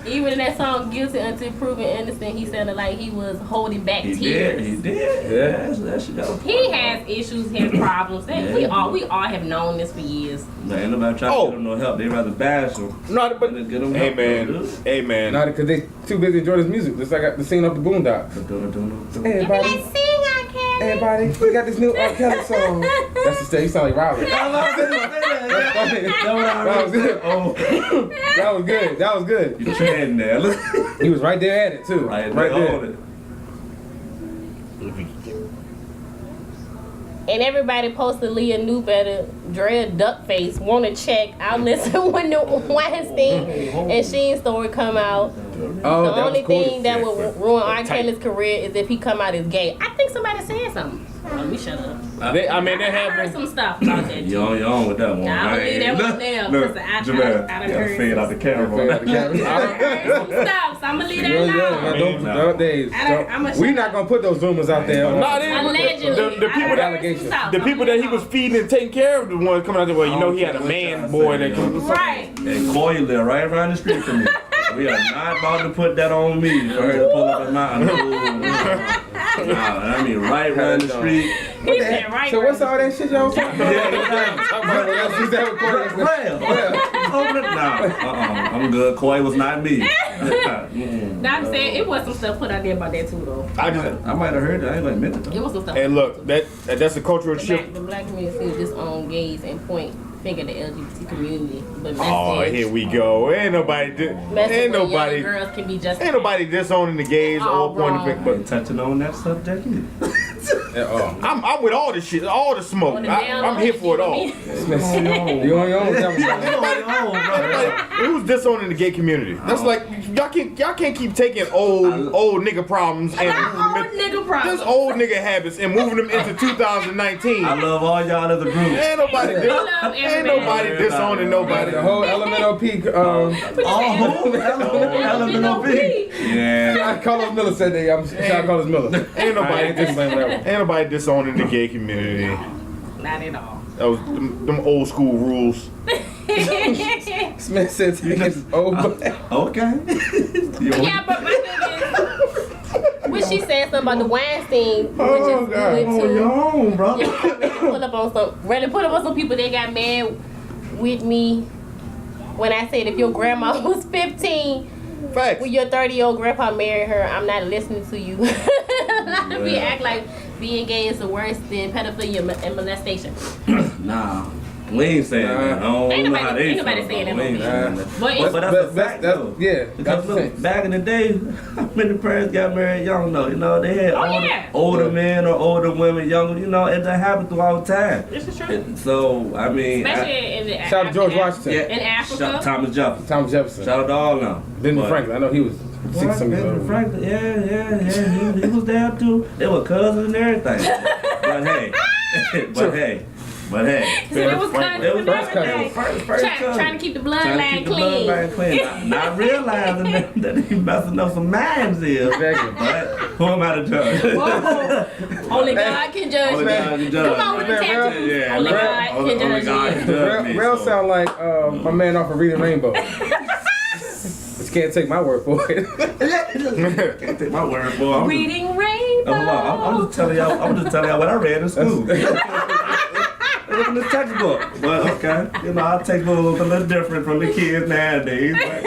Speaker 1: Even in that song "Guilty Until Proven Innocent," he sounded like he was holding back
Speaker 2: He
Speaker 1: tears.
Speaker 2: did. He did. Yeah. That shit got.
Speaker 1: He has issues, has problems. We all have known this for years.
Speaker 2: Man, ain't nobody trying to get him no help. They rather bash him.
Speaker 4: No, but
Speaker 2: than get him
Speaker 4: hey
Speaker 2: help.
Speaker 4: man, hey man.
Speaker 3: Not because they too busy enjoying his music. Just like the scene off the Boondocks. Hey, everybody. Hey, everybody. We got this new R. Kelly song. That's the stage. You sound like Robert. That was good.
Speaker 2: Oh,
Speaker 3: That was good. That was good.
Speaker 2: you treading there. Look.
Speaker 3: He was right there at it too.
Speaker 2: Right
Speaker 3: there.
Speaker 2: there.
Speaker 1: And everybody posted Leah knew better. Drea Duckface wanna check. I'll listen when the Weinstein and Sheen story come out.
Speaker 3: Oh,
Speaker 1: The
Speaker 3: that
Speaker 1: only
Speaker 3: was cool.
Speaker 1: thing that would ruin R. Kelly's career is if he come out as gay. I think somebody said something. Let me shut up.
Speaker 4: They
Speaker 1: I heard some stuff about that.
Speaker 2: You on with that one.
Speaker 1: Nah, I'ma leave that one there,
Speaker 2: Look,
Speaker 1: because I
Speaker 2: Jamal,
Speaker 1: done
Speaker 2: gotta
Speaker 1: heard
Speaker 2: fade out the camera.
Speaker 1: I heard some stuff, so I'm gonna leave that alone.
Speaker 3: We're not gonna put those rumors out there.
Speaker 4: Nah, they-
Speaker 1: Allegedly.
Speaker 4: the people
Speaker 1: I heard
Speaker 4: that-
Speaker 1: some stuff.
Speaker 4: The people that he was feeding and taking care of, the ones coming out there, well, you know, he had a man boy that could.
Speaker 1: Right.
Speaker 2: And Coy live right around the street from me. We are not about to put that on me for her to pull up in mine. Nah, I mean right around the street.
Speaker 1: He said right.
Speaker 3: So what's all that shit y'all talking about?
Speaker 2: I'm good. Coy was not me. Mm-mm.
Speaker 1: Now I'm saying it was some stuff put out there about that too though.
Speaker 4: I just
Speaker 2: I might have heard that. I ain't like minute
Speaker 1: It
Speaker 2: though.
Speaker 1: was some stuff.
Speaker 4: and look, that's a cultural shift.
Speaker 1: The black community disown gays and point finger at the LGBT community. But
Speaker 4: Oh, here we go. Ain't nobody
Speaker 1: girls can be just
Speaker 4: ain't nobody disowning the gays
Speaker 1: Oh,
Speaker 4: or pointing
Speaker 1: wrong.
Speaker 4: finger.
Speaker 2: But touching on that subject either.
Speaker 4: I'm with all the shit, all the smoke. I'm here for it all.
Speaker 3: You on your own.
Speaker 4: Who's disowning the gay community? That's like y'all can't keep taking old nigga problems and just old nigga habits and moving them into 2019.
Speaker 2: I love all y'all as a group.
Speaker 4: Ain't nobody disowning nobody.
Speaker 3: The whole LMNOP.
Speaker 2: LMNOP. Yeah.
Speaker 3: Carlos Miller said that. I'm shout Carlos Miller.
Speaker 4: Ain't nobody disowning the gay community.
Speaker 1: Not at all.
Speaker 4: That was them old school rules.
Speaker 3: Smith said it's over.
Speaker 2: Okay.
Speaker 1: Yeah, but my thing is, when she said something about the Weinstein, which is good too.
Speaker 2: You're on, bro.
Speaker 1: Put up on some people that got mad with me when I said if your grandma was 15.
Speaker 4: Facts.
Speaker 1: When your 30-year-old grandpa married her, I'm not listening to you. A lot of people act like being gay is the worst than pedophilia and molestation.
Speaker 2: Nah. We ain't saying that. I don't
Speaker 1: Ain't
Speaker 2: know how they
Speaker 1: nobody
Speaker 2: feel
Speaker 1: saying
Speaker 2: about it. We ain't
Speaker 1: that.
Speaker 2: saying that.
Speaker 1: But
Speaker 2: But that's a fact, though.
Speaker 3: Yeah.
Speaker 2: Because look, back in the day, how many parents got married young though? You know, they had older men or older women, younger. You know, it that happened throughout time.
Speaker 1: This is true.
Speaker 2: So I mean,
Speaker 1: Especially in the
Speaker 3: Shout out to George Washington.
Speaker 1: in Africa.
Speaker 2: Thomas Jefferson.
Speaker 3: Thomas Jefferson.
Speaker 2: Shout out to all of them.
Speaker 3: Benjamin
Speaker 2: But-
Speaker 3: Franklin. I know he was 60-something years
Speaker 2: Benjamin
Speaker 3: old.
Speaker 2: Franklin, yeah. He was there too. They were cousins and everything. But hey.
Speaker 1: So it was cousins
Speaker 2: It was
Speaker 1: and
Speaker 2: first
Speaker 1: everything.
Speaker 2: cousin.
Speaker 1: Trying to keep the bloodline clean.
Speaker 2: Not realizing that he messing up some minds here.
Speaker 3: Exactly.
Speaker 2: But who am I to judge?
Speaker 1: Whoa. Only God can judge
Speaker 2: Only
Speaker 1: me.
Speaker 2: God can judge.
Speaker 1: Come on with the
Speaker 3: Man,
Speaker 1: tattoos.
Speaker 2: Yeah,
Speaker 1: Only
Speaker 2: right.
Speaker 1: God
Speaker 2: Only
Speaker 1: can
Speaker 2: God
Speaker 1: judge
Speaker 2: can
Speaker 1: me.
Speaker 2: judge me.
Speaker 3: Rail
Speaker 2: so-
Speaker 3: sound like my man off of Reading Rainbow. But you can't take my word for it.
Speaker 2: Can't take my word for it.
Speaker 1: Reading Rainbow.
Speaker 2: I'm just telling y'all what I read in school. Look in the textbook. But okay, you know, I take a little different from the kids nowadays. But,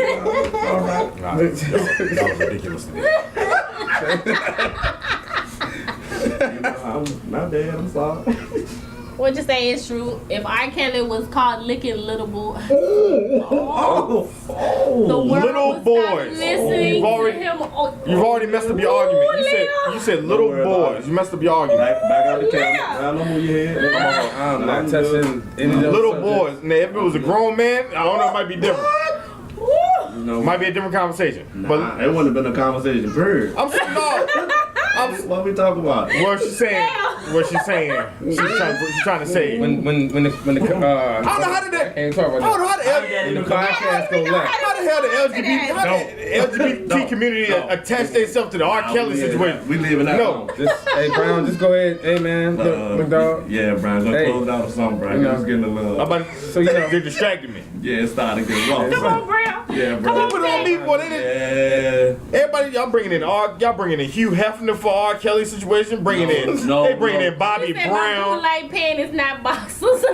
Speaker 2: all right.
Speaker 4: That was ridiculous to me.
Speaker 2: I'm not dead. I'm sorry.
Speaker 1: What you say is true. If R. Kelly was caught licking little boy, the world
Speaker 4: Little
Speaker 1: would
Speaker 4: boys.
Speaker 1: stop listening
Speaker 4: You've already-
Speaker 1: to him.
Speaker 4: You've already messed up your argument. You said little
Speaker 2: Don't worry about
Speaker 4: boys.
Speaker 2: it.
Speaker 4: You messed up your argument.
Speaker 2: Back out the camera. I don't move your head.
Speaker 3: I'm not touching any of those
Speaker 4: Little
Speaker 3: subjects.
Speaker 4: boys. Now, if it was a grown man, I don't know. It might be different.
Speaker 2: You know,
Speaker 4: Might be a different conversation. But
Speaker 2: it wouldn't have been a conversation. Period.
Speaker 4: I'm saying no.
Speaker 2: What we talking about?
Speaker 4: What she's saying. She's trying to say.
Speaker 3: When the
Speaker 4: I don't know how did that.
Speaker 3: I can't talk
Speaker 4: I
Speaker 3: about
Speaker 4: don't know
Speaker 3: that.
Speaker 4: how to.
Speaker 3: When the podcast go left.
Speaker 4: How the How the hell the LGBT community attach themselves to the R. Kelly situation?
Speaker 2: We live in that.
Speaker 4: No.
Speaker 3: Hey, Brown, just go ahead. Hey, man. Look, dog.
Speaker 2: Yeah, Brian, gonna
Speaker 3: Hey.
Speaker 2: close out or something, Brian.
Speaker 3: You know.
Speaker 2: Just getting a little.
Speaker 4: I'm about
Speaker 3: So, you know.
Speaker 4: they distracted me.
Speaker 2: Yeah, it's starting to get rough.
Speaker 1: Come on, Brown.
Speaker 2: Yeah,
Speaker 1: Come
Speaker 2: bro.
Speaker 1: on,
Speaker 4: Put it on me, boy. They didn't.
Speaker 2: Yeah.
Speaker 4: Everybody, y'all bringing in Hugh Hefner for R. Kelly situation. Bringing in Bobby
Speaker 1: He said
Speaker 4: Brown.
Speaker 1: my blue light panties, not boxers.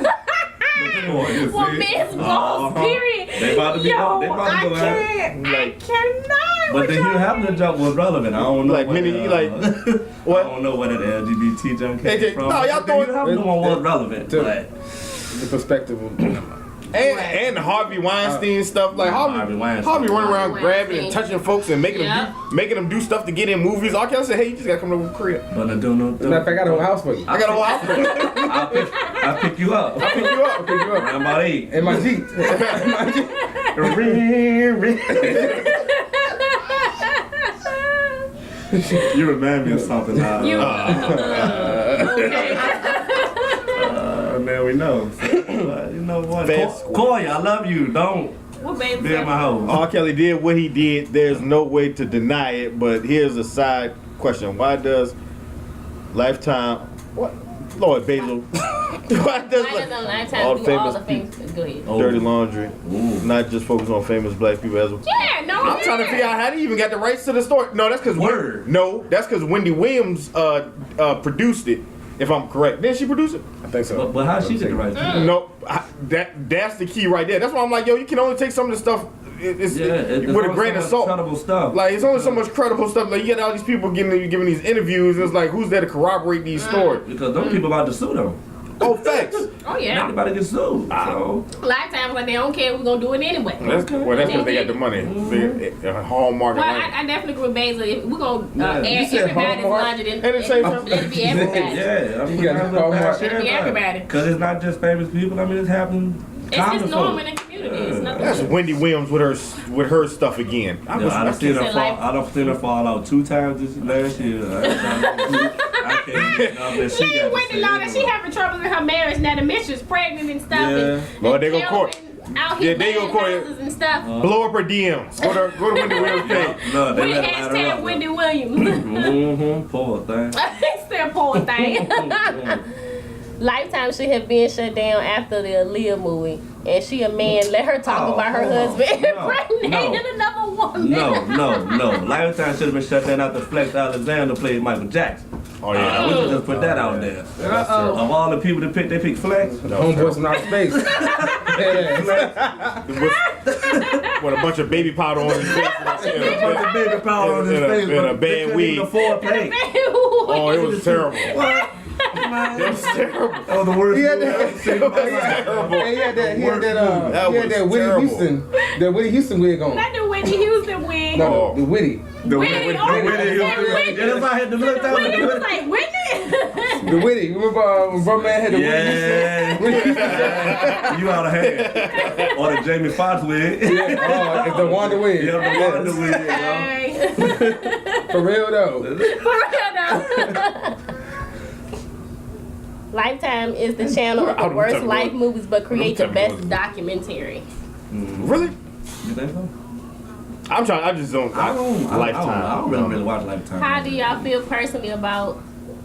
Speaker 1: Well, men's balls, period.
Speaker 2: They about to be.
Speaker 1: Yo,
Speaker 2: They about to go out.
Speaker 1: I cannot.
Speaker 2: But the Hugh Hefner joke was relevant. I don't know.
Speaker 4: Like,
Speaker 2: what,
Speaker 4: many, like,
Speaker 2: I don't know where that LGBT joke came
Speaker 4: Hey,
Speaker 2: from.
Speaker 4: no, y'all
Speaker 2: But the Hugh
Speaker 4: throwing-
Speaker 2: Hefner one was relevant.
Speaker 3: To-
Speaker 2: But
Speaker 3: The perspective of.
Speaker 4: And the Harvey Weinstein stuff. Like,
Speaker 2: Harvey Weinstein.
Speaker 4: Harvey running around
Speaker 1: Harvey
Speaker 4: grabbing and
Speaker 1: Weinstein.
Speaker 4: touching folks and making them do stuff to get in movies. R. Kelly said, hey, you just gotta come to the crib.
Speaker 2: But I don't know.
Speaker 3: Matter of fact, I got a whole house for you.
Speaker 4: I got a whole outfit.
Speaker 2: I'll pick you up.
Speaker 4: I'll pick you up.
Speaker 3: I'll pick you up.
Speaker 2: Around about 8.
Speaker 3: In my Jeep. In my Jeep.
Speaker 2: You remind me of something.
Speaker 1: You. Okay.
Speaker 2: Man, we know. But you know what?
Speaker 4: Fast-
Speaker 2: Corey, I love you. Don't
Speaker 1: What baby?
Speaker 2: be in my house.
Speaker 4: R. Kelly did what he did. There's no way to deny it. But here's a side question: why does Lifetime, what, Lord Basil, why does
Speaker 1: Why does Lifetime
Speaker 4: all
Speaker 1: do
Speaker 4: famous
Speaker 1: all the famous? Go ahead.
Speaker 4: Dirty Laundry
Speaker 2: Ooh.
Speaker 4: not just focus on famous black people as well?
Speaker 1: Yeah, no.
Speaker 4: I'm trying to figure out how they even got the rights to the story. No, that's because
Speaker 2: Word.
Speaker 4: that's because Wendy Williams produced it. If I'm correct, didn't she produce it?
Speaker 3: I think so.
Speaker 2: But how she get the right to it?
Speaker 4: No, that's the key right there. That's why I'm like, yo, you can only take some of the stuff it's
Speaker 2: It's
Speaker 4: with a
Speaker 2: only
Speaker 4: grain
Speaker 2: so
Speaker 4: of
Speaker 2: much
Speaker 4: salt.
Speaker 2: Credible stuff.
Speaker 4: Like, it's only so much credible stuff. Like, you get all these people giving these interviews, and it's like, who's there to corroborate these stories?
Speaker 2: Because those people about to sue them.
Speaker 4: Oh, facts.
Speaker 1: Oh yeah.
Speaker 2: Everybody get sued. So
Speaker 1: Lifetime was like they don't care. We're gonna do it anyway.
Speaker 4: Well, that's because they got the money. Hallmark.
Speaker 1: Well,
Speaker 4: and money.
Speaker 1: I definitely agree with Basil. If we're gonna
Speaker 2: Yeah.
Speaker 1: air
Speaker 3: You said
Speaker 1: everybody's
Speaker 3: Hallmark?
Speaker 1: laundry, then
Speaker 4: And it's safe.
Speaker 1: let it be everybody.
Speaker 2: yeah, I mean,
Speaker 3: You got to call
Speaker 1: It'll be everybody.
Speaker 2: Because it's not just famous people. I mean, it's happening.
Speaker 1: It's just normal in the community. It's nothing.
Speaker 4: That's Wendy Williams with her stuff again.
Speaker 2: I done seen her
Speaker 1: Said
Speaker 2: fall.
Speaker 1: like-
Speaker 2: I done seen her fall out 2 times this last year. I can't get enough that she
Speaker 1: Leave
Speaker 2: got
Speaker 1: Wendy Lauder. She having trouble in her marriage now. The mistress pregnant and stuff.
Speaker 2: Yeah.
Speaker 1: And,
Speaker 4: Lord, they go
Speaker 1: Kelvin
Speaker 4: court.
Speaker 1: Out
Speaker 4: Yeah,
Speaker 1: here
Speaker 4: they go
Speaker 1: buying
Speaker 4: court.
Speaker 1: houses and stuff.
Speaker 4: Blow up her DMs. Go to Wendy Williams page.
Speaker 2: No, they
Speaker 1: With
Speaker 2: let her light her
Speaker 1: hashtag
Speaker 2: up.
Speaker 1: Wendy Williams.
Speaker 2: Mm-hmm. Poor thing.
Speaker 1: Still poor thing. Lifetime should have been shut down after the Aaliyah movie. And she a man, let her talk
Speaker 2: Oh,
Speaker 1: about her
Speaker 2: no,
Speaker 1: husband
Speaker 2: no,
Speaker 1: impregnating another woman.
Speaker 2: No. Lifetime should have been shut down after Flex Alexander played Michael Jackson.
Speaker 4: Oh, yeah.
Speaker 2: We should just put that out there.
Speaker 1: Uh-oh.
Speaker 2: Of all the people that picked, they picked Flex.
Speaker 3: Homeboys from outer space. Yeah.
Speaker 4: With a bunch of baby powder on his face.
Speaker 2: Put the baby powder on his
Speaker 4: In a-
Speaker 2: face,
Speaker 4: in
Speaker 2: but
Speaker 4: a
Speaker 2: they
Speaker 4: bad
Speaker 2: couldn't
Speaker 4: wig.
Speaker 2: even afford play.
Speaker 4: Oh, it was terrible.
Speaker 2: What?
Speaker 4: It was terrible.
Speaker 2: That was the worst
Speaker 3: He had
Speaker 2: movie I've ever seen in my life.
Speaker 3: Yeah, he had that
Speaker 4: That
Speaker 3: Whitney
Speaker 4: was terrible.
Speaker 3: Houston, that Whitney Houston wig on.
Speaker 1: Not the Whitney Houston wig.
Speaker 3: No, the Whitney.
Speaker 2: The
Speaker 1: Whitney,
Speaker 2: Whitney,
Speaker 1: oh,
Speaker 2: the Whitney,
Speaker 1: yeah, Whitney.
Speaker 2: yeah, that's why I had to look down at
Speaker 1: Whitney
Speaker 2: the
Speaker 1: was
Speaker 2: Whitney.
Speaker 1: like, Whitney?
Speaker 3: The Whitney. Remember when Bro Man had the Whitney Houston?
Speaker 2: Yeah, you out of hand. Or the Jamie Foxx wig.
Speaker 3: Oh, it's the Wanda wig.
Speaker 2: Yeah, the
Speaker 3: Yes.
Speaker 2: Wanda wig. You know?
Speaker 1: Hey.
Speaker 3: For real though.
Speaker 1: For real though. Lifetime is the channel of the worst life movies, but create the best documentary.
Speaker 4: Really?
Speaker 2: You think so?
Speaker 4: I just don't. Lifetime.
Speaker 2: I don't really watch Lifetime.
Speaker 1: How do y'all feel personally about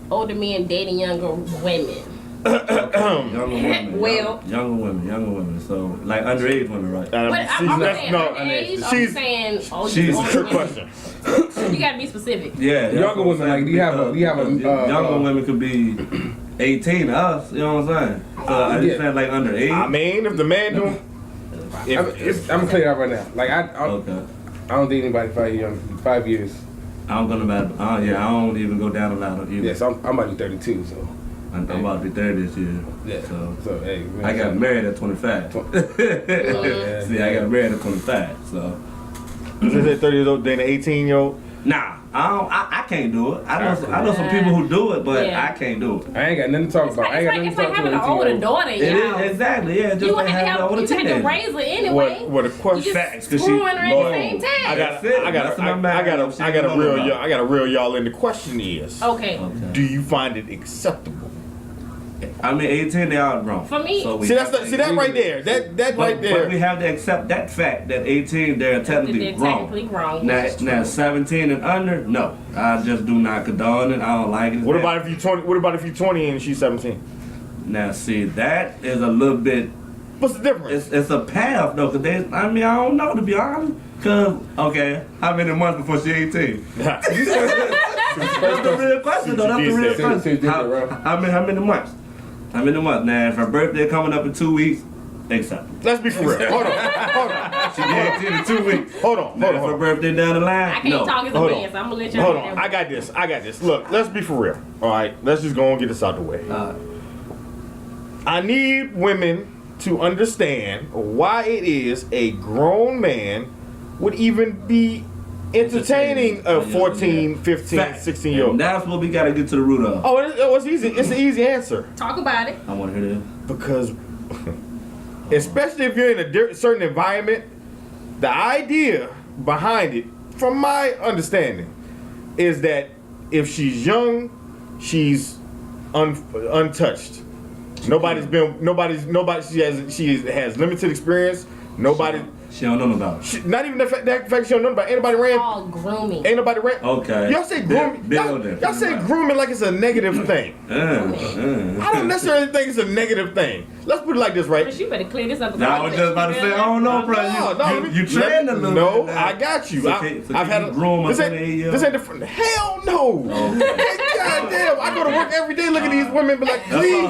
Speaker 1: older men dating younger women?
Speaker 2: Younger women.
Speaker 1: Well-
Speaker 2: Younger women. So, like underage women, right?
Speaker 1: But I'm saying
Speaker 4: no,
Speaker 1: underage, I'm
Speaker 4: she's-
Speaker 1: saying
Speaker 2: she's-
Speaker 4: It's a trick question.
Speaker 1: You gotta be specific.
Speaker 2: Yeah. that's
Speaker 3: Younger
Speaker 2: what I'm
Speaker 3: women, like,
Speaker 2: saying,
Speaker 3: do you have a-
Speaker 2: because younger women could be 18 to us, you know what I'm saying? So I just
Speaker 3: Yeah.
Speaker 2: saying like underage.
Speaker 4: I mean, if the man do,
Speaker 3: I'm gonna clear it out right now. Like I
Speaker 2: Okay.
Speaker 3: don't date anybody 5 years.
Speaker 2: I'm gonna about, I don't even go down the ladder either.
Speaker 3: Yes, I'm about to be 32, so
Speaker 2: I'm about to be 30 this year.
Speaker 3: yeah.
Speaker 2: So
Speaker 3: So hey, man,
Speaker 2: I got married at 25.
Speaker 3: Yeah.
Speaker 2: See, I got married at 25. So
Speaker 4: is it 30 years old, then 18-year-old?
Speaker 2: nah, I can't do it. I know some people who do it, but
Speaker 1: Yeah.
Speaker 2: I can't do it.
Speaker 3: I ain't got nothing to talk about. I ain't got nothing
Speaker 1: It's
Speaker 3: to
Speaker 1: like
Speaker 3: talk to
Speaker 1: having
Speaker 3: an
Speaker 1: an older
Speaker 3: 18-year-old.
Speaker 1: daughter,
Speaker 2: It
Speaker 1: y'all.
Speaker 2: is exactly, yeah. Just
Speaker 1: You
Speaker 2: like
Speaker 1: have to
Speaker 2: having an older
Speaker 1: you have to
Speaker 2: teenager.
Speaker 1: raise her anyway.
Speaker 4: What a
Speaker 1: You
Speaker 4: question.
Speaker 1: just
Speaker 2: 'cause she-
Speaker 1: screwing her at
Speaker 4: Lord,
Speaker 1: the same time.
Speaker 4: I
Speaker 2: That's it. That's what I'm mad at.
Speaker 4: I got a real y'all in. The question is,
Speaker 1: Okay.
Speaker 4: do you find it acceptable
Speaker 2: I mean, 18, they are grown.
Speaker 1: For me-
Speaker 2: we
Speaker 4: See,
Speaker 2: have to-
Speaker 4: that right there. That right
Speaker 2: But
Speaker 4: there.
Speaker 2: we have to accept that fact that 18, they're technically grown. Now 17 and under, no. I just do not condone it. I don't like it.
Speaker 4: What about if you 20? What about if you 20 and she's 17?
Speaker 2: Now, see, that is a little bit.
Speaker 4: What's the difference?
Speaker 2: It's a path though, cause I don't know, to be honest. Cause okay, how many months before she 18? That's the real question though. That's the real question. How many months? How many months? Now, if her birthday coming up in 2 weeks, accept.
Speaker 4: Let's be for real. Hold on.
Speaker 2: She get 18 in 2 weeks.
Speaker 4: Hold on.
Speaker 2: Now, if her birthday down the line,
Speaker 1: I can't
Speaker 2: no.
Speaker 1: talk as a
Speaker 4: Hold
Speaker 1: man,
Speaker 4: on.
Speaker 1: so I'm gonna let y'all
Speaker 4: Hold
Speaker 1: know
Speaker 4: on.
Speaker 1: that.
Speaker 4: I got this. Look, let's be for real. All right. Let's just go and get this out the way. I need women to understand why it is a grown man would even be entertaining a 14, 15, 16-year-old.
Speaker 2: And that's what we gotta get to the root of.
Speaker 4: Oh, it's easy. It's an easy answer.
Speaker 1: Talk about it.
Speaker 2: I want to hear this.
Speaker 4: Because, especially if you're in a certain environment, the idea behind it, from my understanding, is that if she's young, she's untouched. She has limited experience.
Speaker 2: She don't know about it.
Speaker 4: Not even the fact she don't know about it. Anybody ran.
Speaker 1: All grooming.
Speaker 4: Ain't nobody ran.
Speaker 2: Okay.
Speaker 4: Y'all say grooming.
Speaker 2: Building.
Speaker 4: Y'all say grooming like it's a negative thing. I don't necessarily think it's a negative thing. Let's put it like this, right?
Speaker 1: But you better clear this up.
Speaker 2: Now, I was just about to say, I don't know, bro. You trained a little
Speaker 4: No,
Speaker 2: bit.
Speaker 4: I got you.
Speaker 2: So
Speaker 4: I've had a
Speaker 2: groom
Speaker 4: this
Speaker 2: up in
Speaker 4: ain't this ain't the hell no. God damn, I go to work every day looking at these women, be like, please,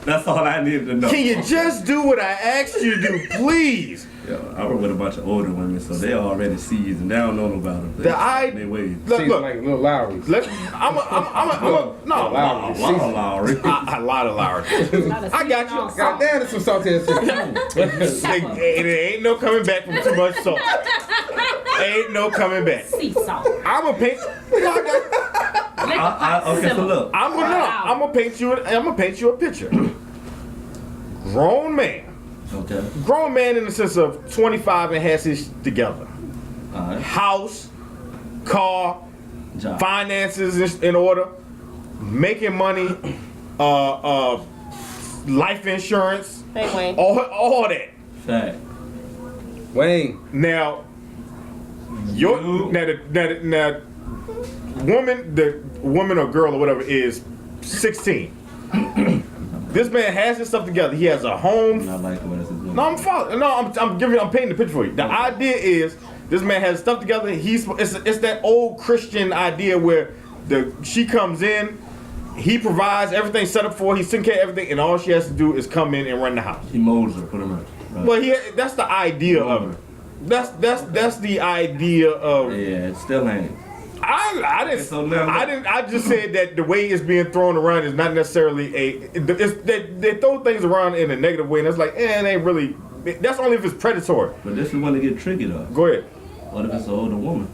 Speaker 2: That's all I needed to know.
Speaker 4: can you just do what I asked you to do, please?
Speaker 2: Yeah, I work with a bunch of older women, so they already seasoned. They don't know about them. They ways.
Speaker 4: Look,
Speaker 3: Like little Lowry's.
Speaker 4: I'm a no.
Speaker 3: Lowry.
Speaker 2: Lowry.
Speaker 4: A lot of Lowry. I got you.
Speaker 3: God damn, there's some salty ass shit.
Speaker 4: It ain't no coming back from too much salt. Ain't no coming back.
Speaker 1: Sea salt.
Speaker 4: I'm a paint.
Speaker 2: Okay, so look.
Speaker 4: I'm gonna paint you a picture. Grown man.
Speaker 2: Okay.
Speaker 4: Grown man in the sense of 25 and has his together.
Speaker 2: Alright.
Speaker 4: House, car,
Speaker 2: Job.
Speaker 4: finances in order, making money, life insurance,
Speaker 1: Hey, Wayne.
Speaker 4: all that.
Speaker 2: Fact.
Speaker 3: Wayne.
Speaker 4: Now, the woman or girl or whatever is 16. This man has his stuff together. He has a home.
Speaker 2: Not like the way this is doing.
Speaker 4: No, I'm following. No, I'm painting the picture for you. The idea is this man has stuff together. It's that old Christian idea where she comes in, he provides everything set up for her, he's taking care of everything, and all she has to do is come in and run the house.
Speaker 2: He molds her, put him right.
Speaker 4: Well, that's the idea of it. That's the idea of.
Speaker 2: Yeah, it still ain't.
Speaker 4: I just said that the way it's being thrown around is not necessarily they throw things around in a negative way, and it's like, it ain't really. That's only if it's predatory.
Speaker 2: But this is when they get tricky though.
Speaker 4: Go ahead.
Speaker 2: What if it's an older woman?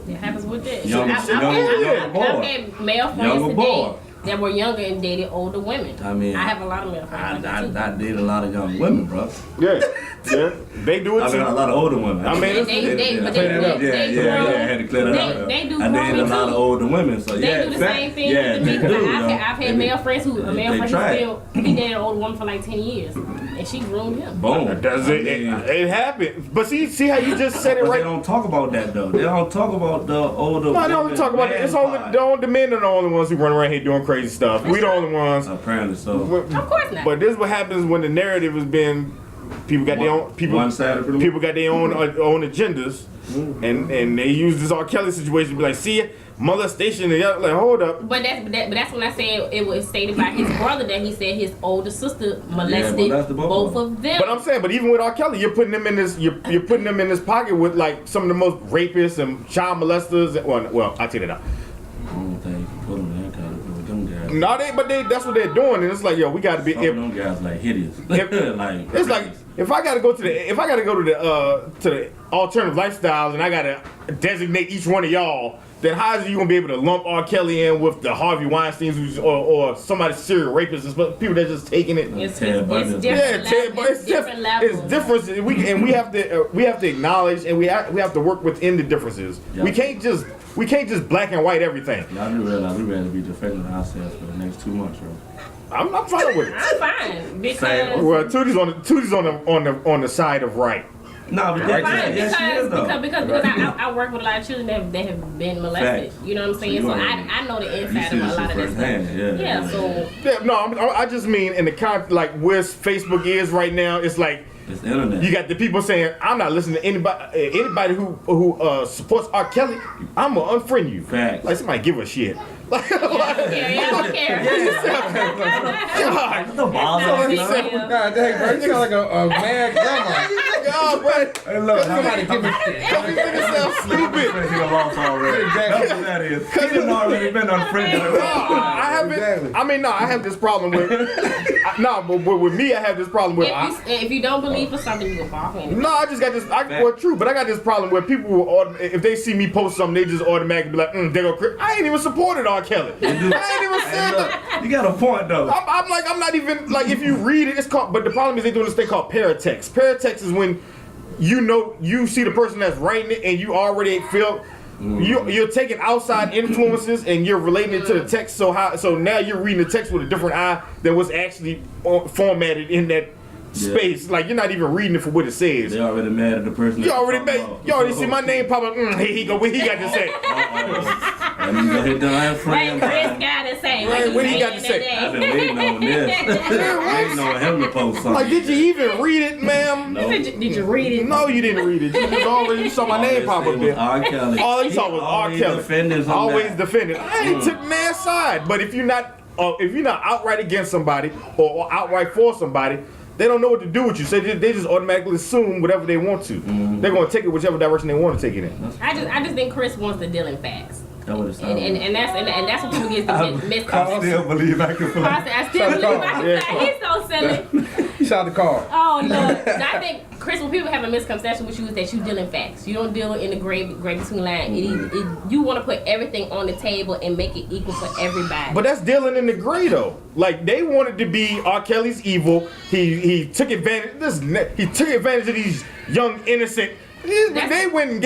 Speaker 1: It happens with that.
Speaker 2: Younger
Speaker 1: I've
Speaker 2: boy.
Speaker 1: had male friends
Speaker 2: Younger boy.
Speaker 1: today that were younger and dated older women.
Speaker 2: I mean,
Speaker 1: I have a lot of male friends.
Speaker 2: I date a lot of young women, bro.
Speaker 4: Yeah, they do it
Speaker 2: I
Speaker 4: too.
Speaker 2: mean, a lot of older women.
Speaker 4: I mean,
Speaker 1: They
Speaker 2: had to clear that up.
Speaker 1: They do
Speaker 2: I dated a
Speaker 1: grooming
Speaker 2: lot
Speaker 1: too.
Speaker 2: of older women, so
Speaker 1: They do the same thing with me. I've had male friends who he dated an older woman for like 10 years, and she groomed him.
Speaker 2: Boom.
Speaker 4: Does it happens. But see how you just said it
Speaker 2: But
Speaker 4: right.
Speaker 2: they don't talk about that though. They don't talk about the older.
Speaker 4: No, they don't talk about it. It's only the men are the only ones who run around here doing crazy stuff. We the only ones.
Speaker 2: Apparently so.
Speaker 1: Of course not.
Speaker 4: But this is what happens when the narrative has been. People got their own people got their own agendas, and they use this R. Kelly situation to be like, see, molestation, and y'all like, hold up.
Speaker 1: But that's when I said it was stated by his brother that he said his older sister molested both of them.
Speaker 4: But I'm saying, but even with R. Kelly, you're putting them in this, you're putting them in this pocket with like some of the most rapists and child molesters. Well, I take it out.
Speaker 2: I don't think you can put them in kind of with them guys.
Speaker 4: No, that's what they're doing, and it's like, yo, we got to be.
Speaker 2: Some of them guys like hideous.
Speaker 4: It's like if I gotta go to the alternative lifestyles, and I gotta designate each one of y'all, then how is you gonna be able to lump R. Kelly in with the Harvey Weinsteins or somebody serial rapists and people that just taking it?
Speaker 1: It's
Speaker 2: Ted Bundy.
Speaker 1: different.
Speaker 4: Ted, but it's
Speaker 1: different
Speaker 4: levels. It's different. We have to acknowledge and we have to work within the differences.
Speaker 2: Yeah.
Speaker 4: We can't just black and white everything.
Speaker 2: Y'all do realize we ready to be defending ourselves for the next 2 months, bro.
Speaker 4: I'm fine with it.
Speaker 1: I'm fine because
Speaker 2: Same.
Speaker 4: Well, Tootie's on the side of right.
Speaker 2: No, but
Speaker 1: fine
Speaker 2: yes, she is though.
Speaker 1: because I work with a lot of children that have been molested.
Speaker 2: Facts.
Speaker 1: You know what I'm saying?
Speaker 2: So
Speaker 1: So
Speaker 2: you
Speaker 1: I know the
Speaker 2: You
Speaker 1: inside
Speaker 2: see
Speaker 1: of a
Speaker 2: this
Speaker 1: lot of
Speaker 2: shit
Speaker 1: this stuff.
Speaker 2: firsthand,
Speaker 1: Yeah, so
Speaker 4: Yeah, no, I just mean in the like where Facebook is right now. It's like
Speaker 2: It's the internet.
Speaker 4: you got the people saying, "I'm not listening to anybody who supports R. Kelly. I'm gonna unfriend you."
Speaker 2: Facts.
Speaker 4: Like somebody give a shit. Like,
Speaker 1: I don't care.
Speaker 4: God,
Speaker 2: the balls
Speaker 1: That's
Speaker 2: on
Speaker 1: not
Speaker 2: it.
Speaker 1: big deal.
Speaker 3: God dang, bro, you sound like a mad grandma.
Speaker 4: God, bro.
Speaker 2: Hey, look,
Speaker 3: Somebody give me
Speaker 4: Don't you think it sounds stupid?
Speaker 2: He lost already.
Speaker 3: Exactly.
Speaker 2: That's what that is. He's already been unfriended.
Speaker 4: I haven't.
Speaker 3: Exactly.
Speaker 4: I mean, no, I have this problem with. But with me, I have this problem with.
Speaker 1: If you don't believe for something, you can fall for it.
Speaker 4: No, I just got this. Well, true, but I got this problem where people will, if they see me post something, they just automatically be like, they go. I ain't even supported R. Kelly. I ain't even said that.
Speaker 2: You got a point though.
Speaker 4: I'm like, I'm not even like. If you read it, it's called. But the problem is they doing this thing called paratext. Paratext is when you see the person that's writing it and you already feel. You're taking outside influences and you're relating it to the text. So now you're reading the text with a different eye than what's actually formatted in that space. Like you're not even reading it for what it says.
Speaker 2: They already mad at the person.
Speaker 4: You already see my name pop up. Here he go. What he got to say?
Speaker 2: And you go hit the
Speaker 1: What
Speaker 2: friend.
Speaker 1: Chris got to say?
Speaker 4: Right, what he got to say?
Speaker 2: I've been waiting on this. Waiting on him to post something.
Speaker 4: Like, did you even read it, ma'am?
Speaker 2: No.
Speaker 1: Did you read it?
Speaker 4: No, you didn't read it. You just already saw my name pop up there.
Speaker 2: R. Kelly.
Speaker 4: All you saw was R. Kelly.
Speaker 2: Defending
Speaker 4: Always defending. I ain't took man's side. But if you're not outright against somebody or outright for somebody, they don't know what to do with you. So they just automatically assume whatever they want to. They're gonna take it whichever direction they want to take it in.
Speaker 1: I just think Chris wants to deal in facts.
Speaker 2: That would have sounded.
Speaker 1: And that's what people get
Speaker 2: I
Speaker 1: misconception.
Speaker 2: still believe I can
Speaker 1: I still believe I can. He's so silly.
Speaker 3: You shot the car.
Speaker 1: Oh no! I think Chris, when people have a misconception with you, is that you deal in facts. You don't deal in the gray between line. You want to put everything on the table and make it equal for everybody.
Speaker 4: But that's dealing in the gray though. Like they wanted to be R. Kelly's evil. He took advantage. He took advantage of these young innocent. They went and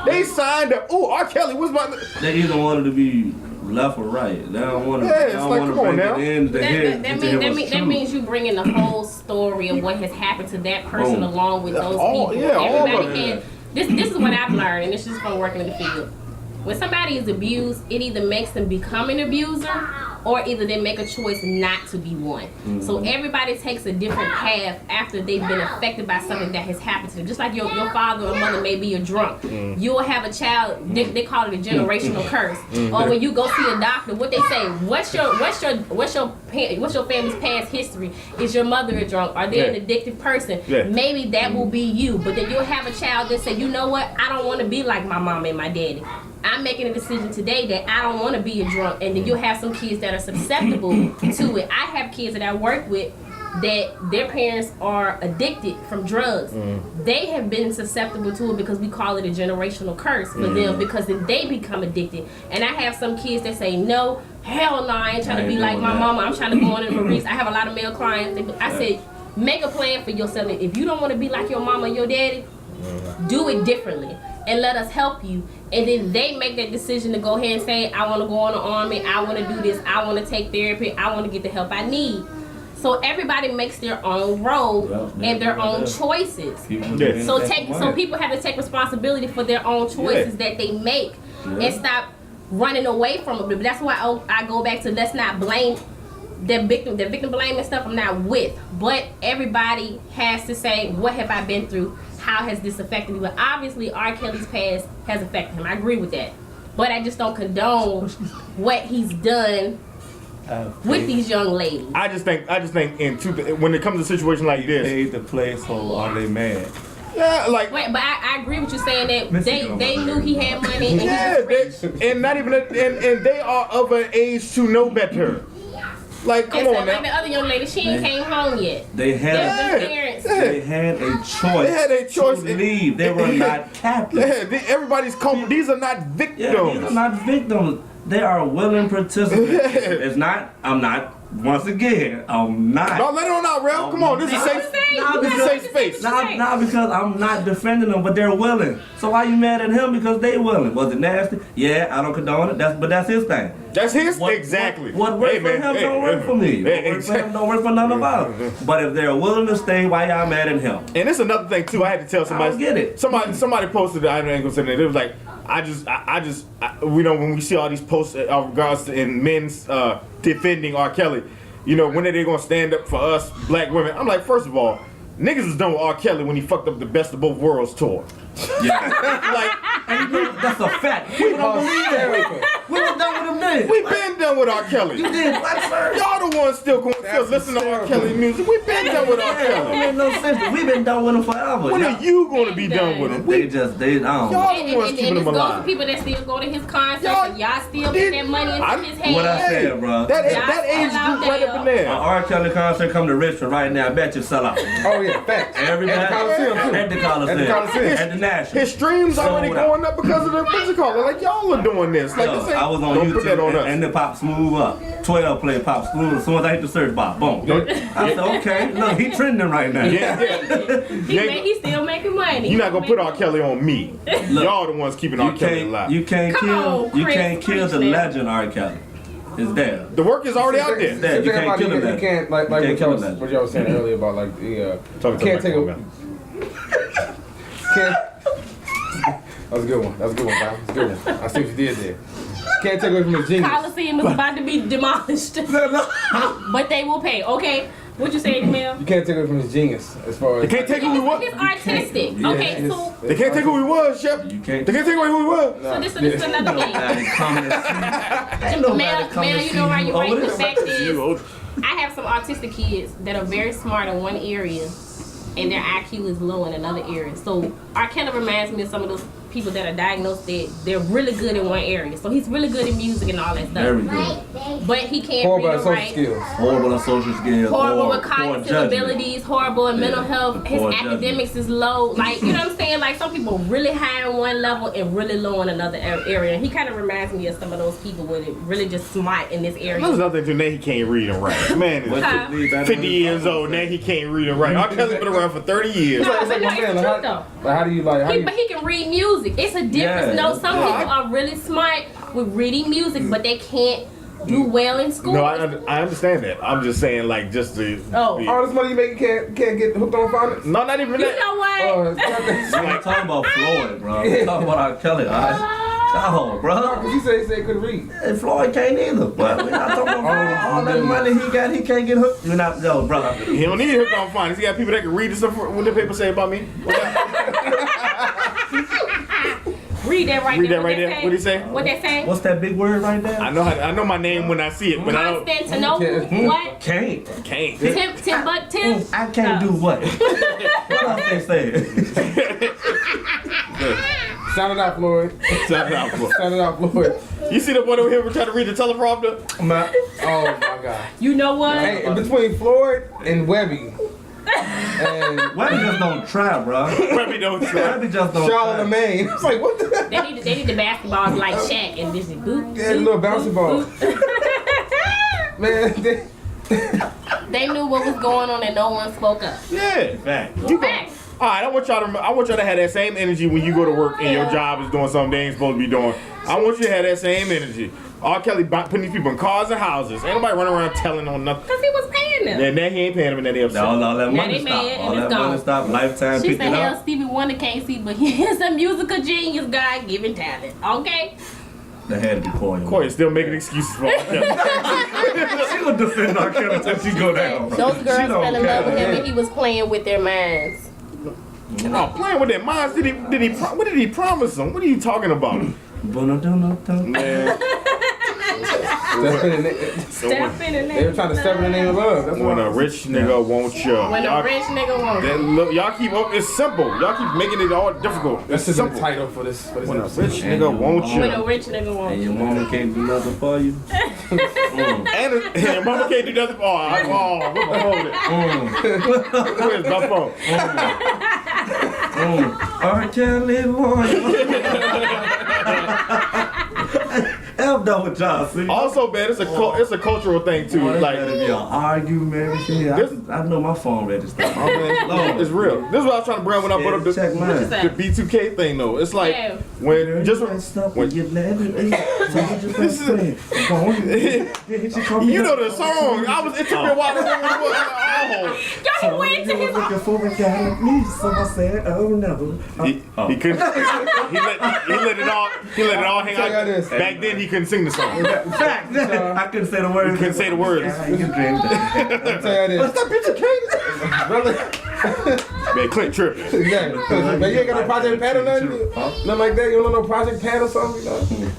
Speaker 4: they signed up. Oh, R. Kelly was my.
Speaker 2: They either wanted to be left or right. They don't want to.
Speaker 4: Yeah, it's like, come on now.
Speaker 1: That means you bring in the whole story of what has happened to that person along with those people.
Speaker 4: Yeah, all of
Speaker 1: Everybody
Speaker 4: it.
Speaker 1: can. This is what I've learned, and this is from working in the field. When somebody is abused, it either makes them become an abuser or either they make a choice not to be one. Mm-hmm. So everybody takes a different path after they've been affected by something that has happened to them. Just like your father or mother may be a drunk. Mm-hmm. You'll have a child, they call it a generational curse. Mm-hmm. Or when you go see a doctor, what they say, what's your family's past history? Is your mother a drunk? Are they an addictive person? Yeah. Maybe that will be you. But then you'll have a child that say, you know what, I don't want to be like my mom and my daddy. I'm making a decision today that I don't want to be a drunk, and then you'll have some kids that are susceptible to it. I have kids that I work with that their parents are addicted from drugs. They have been susceptible to it because we call it a generational curse for them, because then they become addicted. And I have some kids that say, no, hell no, I ain't trying to be like my mama. I'm trying to go on in Maurice. I have a lot of male clients. I said, make a plan for yourself. If you don't want to be like your mama and your daddy, do it differently. And let us help you. And then they make that decision to go ahead and say, I want to go in the army, I want to do this, I want to take therapy, I want to get the help I need. So everybody makes their own road and their own choices. So people have to take responsibility for their own choices that they make and stop running away from it. But that's why I go back to, let's not blame the victim blaming stuff I'm not with. But everybody has to say, what have I been through? How has this affected me? But obviously R. Kelly's past has affected him. I agree with that. But I just don't condone what he's done with these young ladies.
Speaker 4: I just think when it comes to a situation like this,
Speaker 2: paid to play, so are they mad?
Speaker 4: Yeah, like.
Speaker 1: Wait, but I agree with you saying that they knew he had money. And
Speaker 4: and not even and they are of an age to know better. Like, come
Speaker 1: And so,
Speaker 4: on
Speaker 1: like the
Speaker 4: now.
Speaker 1: other young lady, she ain't came home yet.
Speaker 2: They had
Speaker 1: Their parents.
Speaker 2: they had a choice.
Speaker 4: They had a choice.
Speaker 2: to leave. They were not captive.
Speaker 4: Yeah, everybody's these are not victims.
Speaker 2: Yeah, these are not victims. They are willing participants. It's not. I'm not. Once again, I'm not.
Speaker 4: No, let it on out, Ralph. Come on, this is
Speaker 1: I'm
Speaker 4: safe.
Speaker 1: saying,
Speaker 4: This is safe space.
Speaker 2: Not because I'm not defending them, but they're willing. So why you mad at him because they willing? Was it nasty? Yeah, I don't condone it. But that's his thing.
Speaker 4: That's his
Speaker 2: What-
Speaker 4: exactly.
Speaker 2: What works
Speaker 4: Hey,
Speaker 2: for
Speaker 4: man,
Speaker 2: him
Speaker 4: hey,
Speaker 2: don't work for me. What
Speaker 4: hey,
Speaker 2: works for him don't work for none of us. But if they're willing to stay, why y'all mad at him?
Speaker 4: And it's another thing too. I had to tell somebody.
Speaker 2: I don't get it.
Speaker 4: Somebody posted. I ain't gonna say that. It was like, we know when we see all these posts of regards to in men's defending R. Kelly, you know, when are they gonna stand up for us black women? I'm like, first of all, niggas was done with R. Kelly when he fucked up the Best of Both Worlds tour.
Speaker 2: Yeah.
Speaker 4: Like,
Speaker 2: That's a fact. People don't believe that. We was done with him then.
Speaker 4: we been done with R. Kelly.
Speaker 2: You did what, sir?
Speaker 4: Y'all the ones still listen to R. Kelly music. We been done with R.
Speaker 2: It
Speaker 4: Kelly.
Speaker 2: made no sense. We've been done with him forever.
Speaker 4: When are you gonna be done with him?
Speaker 2: They I don't know.
Speaker 4: Y'all
Speaker 1: And
Speaker 4: the ones
Speaker 1: this
Speaker 4: keeping him
Speaker 1: goes to
Speaker 4: alive.
Speaker 1: people that still go to his concerts,
Speaker 4: Y'all
Speaker 1: and y'all still
Speaker 4: did-
Speaker 1: put that money into
Speaker 4: I-
Speaker 1: his hands.
Speaker 2: What I said, bro.
Speaker 4: That
Speaker 1: Y'all
Speaker 4: age
Speaker 1: still out
Speaker 4: group right up in
Speaker 1: there.
Speaker 2: An
Speaker 4: there.
Speaker 2: R. Kelly concert come to Richmond right now. I bet you sell out.
Speaker 3: Oh yeah, facts.
Speaker 2: Everybody
Speaker 3: At the Coliseum too.
Speaker 2: At the Coliseum.
Speaker 3: At the Coliseum.
Speaker 2: At the National.
Speaker 4: His streams already
Speaker 2: Sold out.
Speaker 4: going up because of the physical. Like y'all are doing this. Like
Speaker 2: Yo,
Speaker 4: this ain't,
Speaker 2: I was on
Speaker 4: don't put that
Speaker 2: YouTube
Speaker 4: on us.
Speaker 2: and the pop smooth up. 12 play pop smooth. As soon as I hit the search bar, boom. I said, okay, look, he trending right now.
Speaker 1: He's still making money.
Speaker 4: You're not gonna put R. Kelly on me. Y'all the ones keeping R. Kelly alive.
Speaker 2: You can't
Speaker 1: Come
Speaker 2: kill.
Speaker 1: on,
Speaker 2: You
Speaker 1: Chris,
Speaker 2: can't kill the
Speaker 1: preach now.
Speaker 2: legend R. Kelly. It's there.
Speaker 4: The work is already out there.
Speaker 2: Yeah, you can't kill him.
Speaker 3: You can't like
Speaker 2: You can't kill him.
Speaker 3: what y'all was saying earlier about like the
Speaker 4: Talk to
Speaker 3: can't
Speaker 4: the
Speaker 3: take a
Speaker 4: microphone,
Speaker 3: can't. That was a good one. That was a good one, Bob. That's a good one. I see what you did there. Can't take away from his genius.
Speaker 1: Coliseum is about to be demolished. But they will pay, okay? What you say, Mel?
Speaker 3: You can't take away from his genius as far as.
Speaker 4: They can't take who he was.
Speaker 1: It's artistic. Okay, so
Speaker 4: They can't take who he was, Shep.
Speaker 2: You can't.
Speaker 4: They can't take away who he was.
Speaker 1: this is another thing.
Speaker 2: Nobody coming to see. Ain't nobody coming to
Speaker 1: You
Speaker 2: see
Speaker 1: know why
Speaker 2: you
Speaker 1: you're right.
Speaker 2: over
Speaker 1: The
Speaker 2: this.
Speaker 1: fact is, I have some autistic kids that are very smart in one area, and their IQ is low in another area. So R. Kelly reminds me of some of those people that are diagnosed that they're really good in one area. So he's really good in music and all that
Speaker 2: Very
Speaker 1: stuff.
Speaker 2: good.
Speaker 1: But he can't
Speaker 3: horrible
Speaker 1: read
Speaker 3: at
Speaker 1: or
Speaker 3: social
Speaker 1: write.
Speaker 3: skills.
Speaker 2: Horrible at social skills.
Speaker 1: Horrible
Speaker 2: or
Speaker 1: with cognitive
Speaker 2: judgment.
Speaker 1: abilities, horrible in mental health. His
Speaker 2: Poor judgment.
Speaker 1: academics is low. Like, you know what I'm saying? Like, some people really high in one level and really low in another area. He kind of reminds me of some of those people with it really just smart in this area.
Speaker 4: There's nothing to now he can't read and write. Man is
Speaker 2: What's the lead better
Speaker 4: 50
Speaker 2: than-
Speaker 4: years old, now he can't read and write. R. Kelly's been around for 30 years.
Speaker 1: No,
Speaker 3: It's like
Speaker 1: but
Speaker 3: my
Speaker 1: no,
Speaker 3: man.
Speaker 1: it's
Speaker 3: Like,
Speaker 1: true, though.
Speaker 3: how do you like? How do you,
Speaker 1: But he can read music. It's a difference.
Speaker 2: Yeah.
Speaker 1: No, some people are really smart with reading music, but they can't do well in school.
Speaker 4: No, I understand that. I'm just saying, like, just to.
Speaker 1: Oh.
Speaker 4: be-
Speaker 3: all this money you make, you can't get hooked on finance.
Speaker 4: No, not even
Speaker 1: You
Speaker 4: that.
Speaker 1: know what?
Speaker 3: Oh,
Speaker 2: We ain't talking about Floyd, bro. We talking about R. Kelly, alright? No, bro.
Speaker 3: he said he couldn't read.
Speaker 2: And Floyd can't either. But we're not talking about all that money he got. He can't get hooked. You're not, yo, brother.
Speaker 4: He don't need hooked on finance. He got people that can read the stuff. What the paper say about me?
Speaker 1: Read that right
Speaker 4: Read
Speaker 1: there.
Speaker 4: that right there. What'd he say?
Speaker 1: What they say?
Speaker 2: What's that big word right there?
Speaker 4: I know my name when I see it, but I don't.
Speaker 1: Constantinople. What?
Speaker 2: Can't.
Speaker 4: Can't.
Speaker 1: Timbuktu.
Speaker 2: I can't do what? What else they say?
Speaker 3: Sound it out, Floyd.
Speaker 4: Shout out, boy.
Speaker 3: Sound it out, Floyd.
Speaker 4: You see the one over here trying to read the teleprompter?
Speaker 3: Oh my God.
Speaker 1: You know what?
Speaker 3: Hey, between Floyd and Webby and
Speaker 2: Webby just don't try, bro.
Speaker 4: Let me know.
Speaker 2: Webby just don't
Speaker 3: Charlamagne,
Speaker 2: try.
Speaker 3: it's like what the?
Speaker 1: They need the basketballs like Shaq and this is boop.
Speaker 3: Yeah, little bouncy ball. Man,
Speaker 1: They knew what was going on and no one spoke up.
Speaker 4: Yeah.
Speaker 2: Fact.
Speaker 4: You go.
Speaker 1: Facts.
Speaker 4: All right, I want y'all to have that same energy when you go to work and your job is doing something they ain't supposed to be doing. I want you to have that same energy. R. Kelly putting these people in cars and houses. Ain't nobody running around telling on nothing.
Speaker 1: Because he was paying them.
Speaker 4: And now he ain't paying them and then they upset.
Speaker 2: All that
Speaker 1: Now
Speaker 2: money
Speaker 1: they
Speaker 2: stop.
Speaker 1: mad
Speaker 2: All
Speaker 1: and
Speaker 2: that
Speaker 1: it's
Speaker 2: money
Speaker 1: gone.
Speaker 2: stop. Lifetime
Speaker 1: She
Speaker 2: pick
Speaker 1: said,
Speaker 2: it
Speaker 1: hell,
Speaker 2: up.
Speaker 1: Stevie Wonder can't see, but he is a musical genius, God-given talent. Okay?
Speaker 2: They had to be Corey.
Speaker 4: Corey is still making excuses for R. Kelly.
Speaker 2: She gonna defend R. Kelly until she go down.
Speaker 1: Those
Speaker 2: Bro.
Speaker 1: girls
Speaker 2: She
Speaker 1: fell
Speaker 2: don't
Speaker 1: in love with
Speaker 2: care.
Speaker 1: him and he was playing with their minds.
Speaker 4: Oh, playing with their minds. What did he promise them? What are you talking about?
Speaker 2: Boom-a-dum-dum-dum.
Speaker 4: Man.
Speaker 3: Step in the
Speaker 1: Step in the name.
Speaker 3: They were trying to step in the name of love. That's
Speaker 4: When
Speaker 3: why.
Speaker 4: a rich nigga won't you.
Speaker 1: When a rich nigga won't.
Speaker 4: Look, y'all keep up. It's simple. Y'all keep making it all difficult.
Speaker 3: That's
Speaker 4: It's
Speaker 3: just the
Speaker 4: simple.
Speaker 3: title for this
Speaker 4: When a
Speaker 3: episode.
Speaker 4: rich nigga won't you.
Speaker 1: When a rich nigga won't.
Speaker 2: And your mama can't do nothing for you.
Speaker 4: And your mama can't do nothing. Hold it. Where's my phone?
Speaker 2: R. Kelly, boy. I'm done with y'all. See?
Speaker 4: Also, man, it's a cultural thing too.
Speaker 2: Boy,
Speaker 4: Like,
Speaker 2: that'd be an argument and shit. I know my phone registered.
Speaker 4: it's real. This is what I was trying to bring up when I brought up the
Speaker 2: Check mine.
Speaker 1: that?
Speaker 4: the B2K thing though. It's like
Speaker 1: Yeah.
Speaker 4: when just
Speaker 2: stuff
Speaker 4: when
Speaker 2: you
Speaker 4: you know the song. It took me a while to remember what it was.
Speaker 1: Yo, he went to his
Speaker 2: looking for a guy like me, so I said, oh no.
Speaker 4: He couldn't. He let it all hang
Speaker 3: Tell y'all
Speaker 4: out.
Speaker 3: this.
Speaker 4: Back then he couldn't sing the song.
Speaker 2: Fact, I couldn't say the words.
Speaker 4: You couldn't say the words.
Speaker 2: Yeah, you can dream that.
Speaker 3: I'll tell you this. Brother.
Speaker 4: Man, Clint tripping.
Speaker 3: Yeah. Man, you ain't got no Project Pat or nothing?
Speaker 2: Huh?
Speaker 3: Nothing like that? You don't know no Project Pat or something?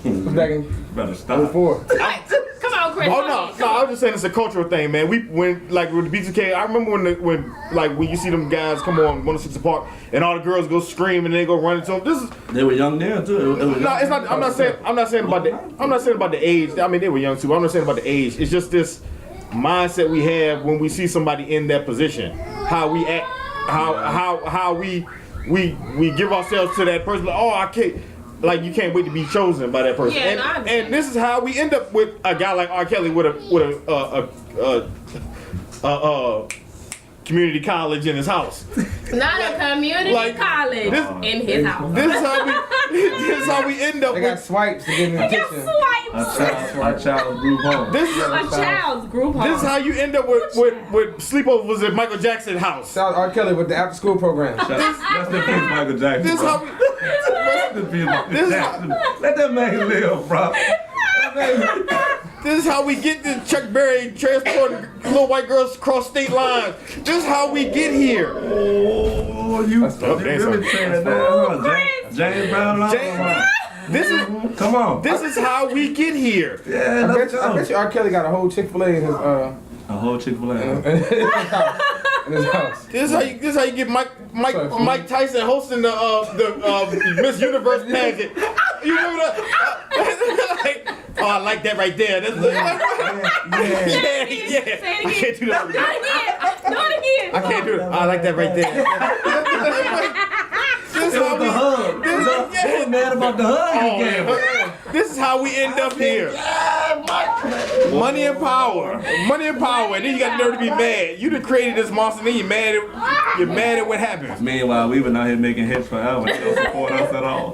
Speaker 3: You know? Back in
Speaker 2: Better stop.
Speaker 3: 04.
Speaker 1: Come on, Chris.
Speaker 4: Oh no, I was just saying it's a cultural thing, man. With the B2K, I remember when you see them guys come on 106 Park and all the girls go scream and they go run into them. This is
Speaker 2: They were young then too.
Speaker 4: no, it's not. I'm not saying about the age. I mean, they were young too. I'm not saying about the age. It's just this mindset we have when we see somebody in that position. How we act. How we give ourselves to that person. Like, oh, I can't. Like, you can't wait to be chosen by that person.
Speaker 1: Yeah, no, I understand.
Speaker 4: and this is how we end up with a guy like R. Kelly with a community college in his house.
Speaker 1: Not a community
Speaker 4: Like,
Speaker 1: college
Speaker 4: this-
Speaker 1: in his house.
Speaker 4: This is how we end up
Speaker 3: They got
Speaker 4: with.
Speaker 3: swipes to get in the
Speaker 1: Got
Speaker 3: kitchen.
Speaker 1: swipes.
Speaker 2: Our child group home.
Speaker 4: This
Speaker 1: A child's group home.
Speaker 4: This is how you end up with sleepovers at Michael Jackson's house.
Speaker 3: Shout out R. Kelly with the after school program.
Speaker 2: That's the thing, Michael Jackson.
Speaker 4: This is
Speaker 2: bro.
Speaker 4: how we.
Speaker 2: That's the thing, Michael
Speaker 4: This is
Speaker 2: Jackson. Let that man live, bro.
Speaker 4: This is how we get this Chuck Berry transporting little white girls across state lines. This is how we get here.
Speaker 2: Oh, you really saying that? James Brown.
Speaker 4: James- This is
Speaker 2: Come on.
Speaker 4: this is how we get here.
Speaker 2: Yeah,
Speaker 3: I
Speaker 2: let's
Speaker 3: bet
Speaker 2: go.
Speaker 3: you R. Kelly got a whole Chick-fil-A in his
Speaker 2: A whole Chick-fil-A.
Speaker 3: in his house.
Speaker 4: This is how you get Mike Tyson hosting the Miss Universe pageant. You remember that? Like, oh, I like that right there. That's, yeah.
Speaker 1: Say it again.
Speaker 4: I can't do that.
Speaker 1: Do it again.
Speaker 4: I can't do it. I like that right there. This is how we.
Speaker 2: They were mad about the hug you gave her.
Speaker 4: This is how we end up here. Money and power. Money and power. And then you got the nerve to be mad. You done created this monster and then you're mad at what happens.
Speaker 2: Meanwhile, we've been out here making hits forever. They don't support us at all.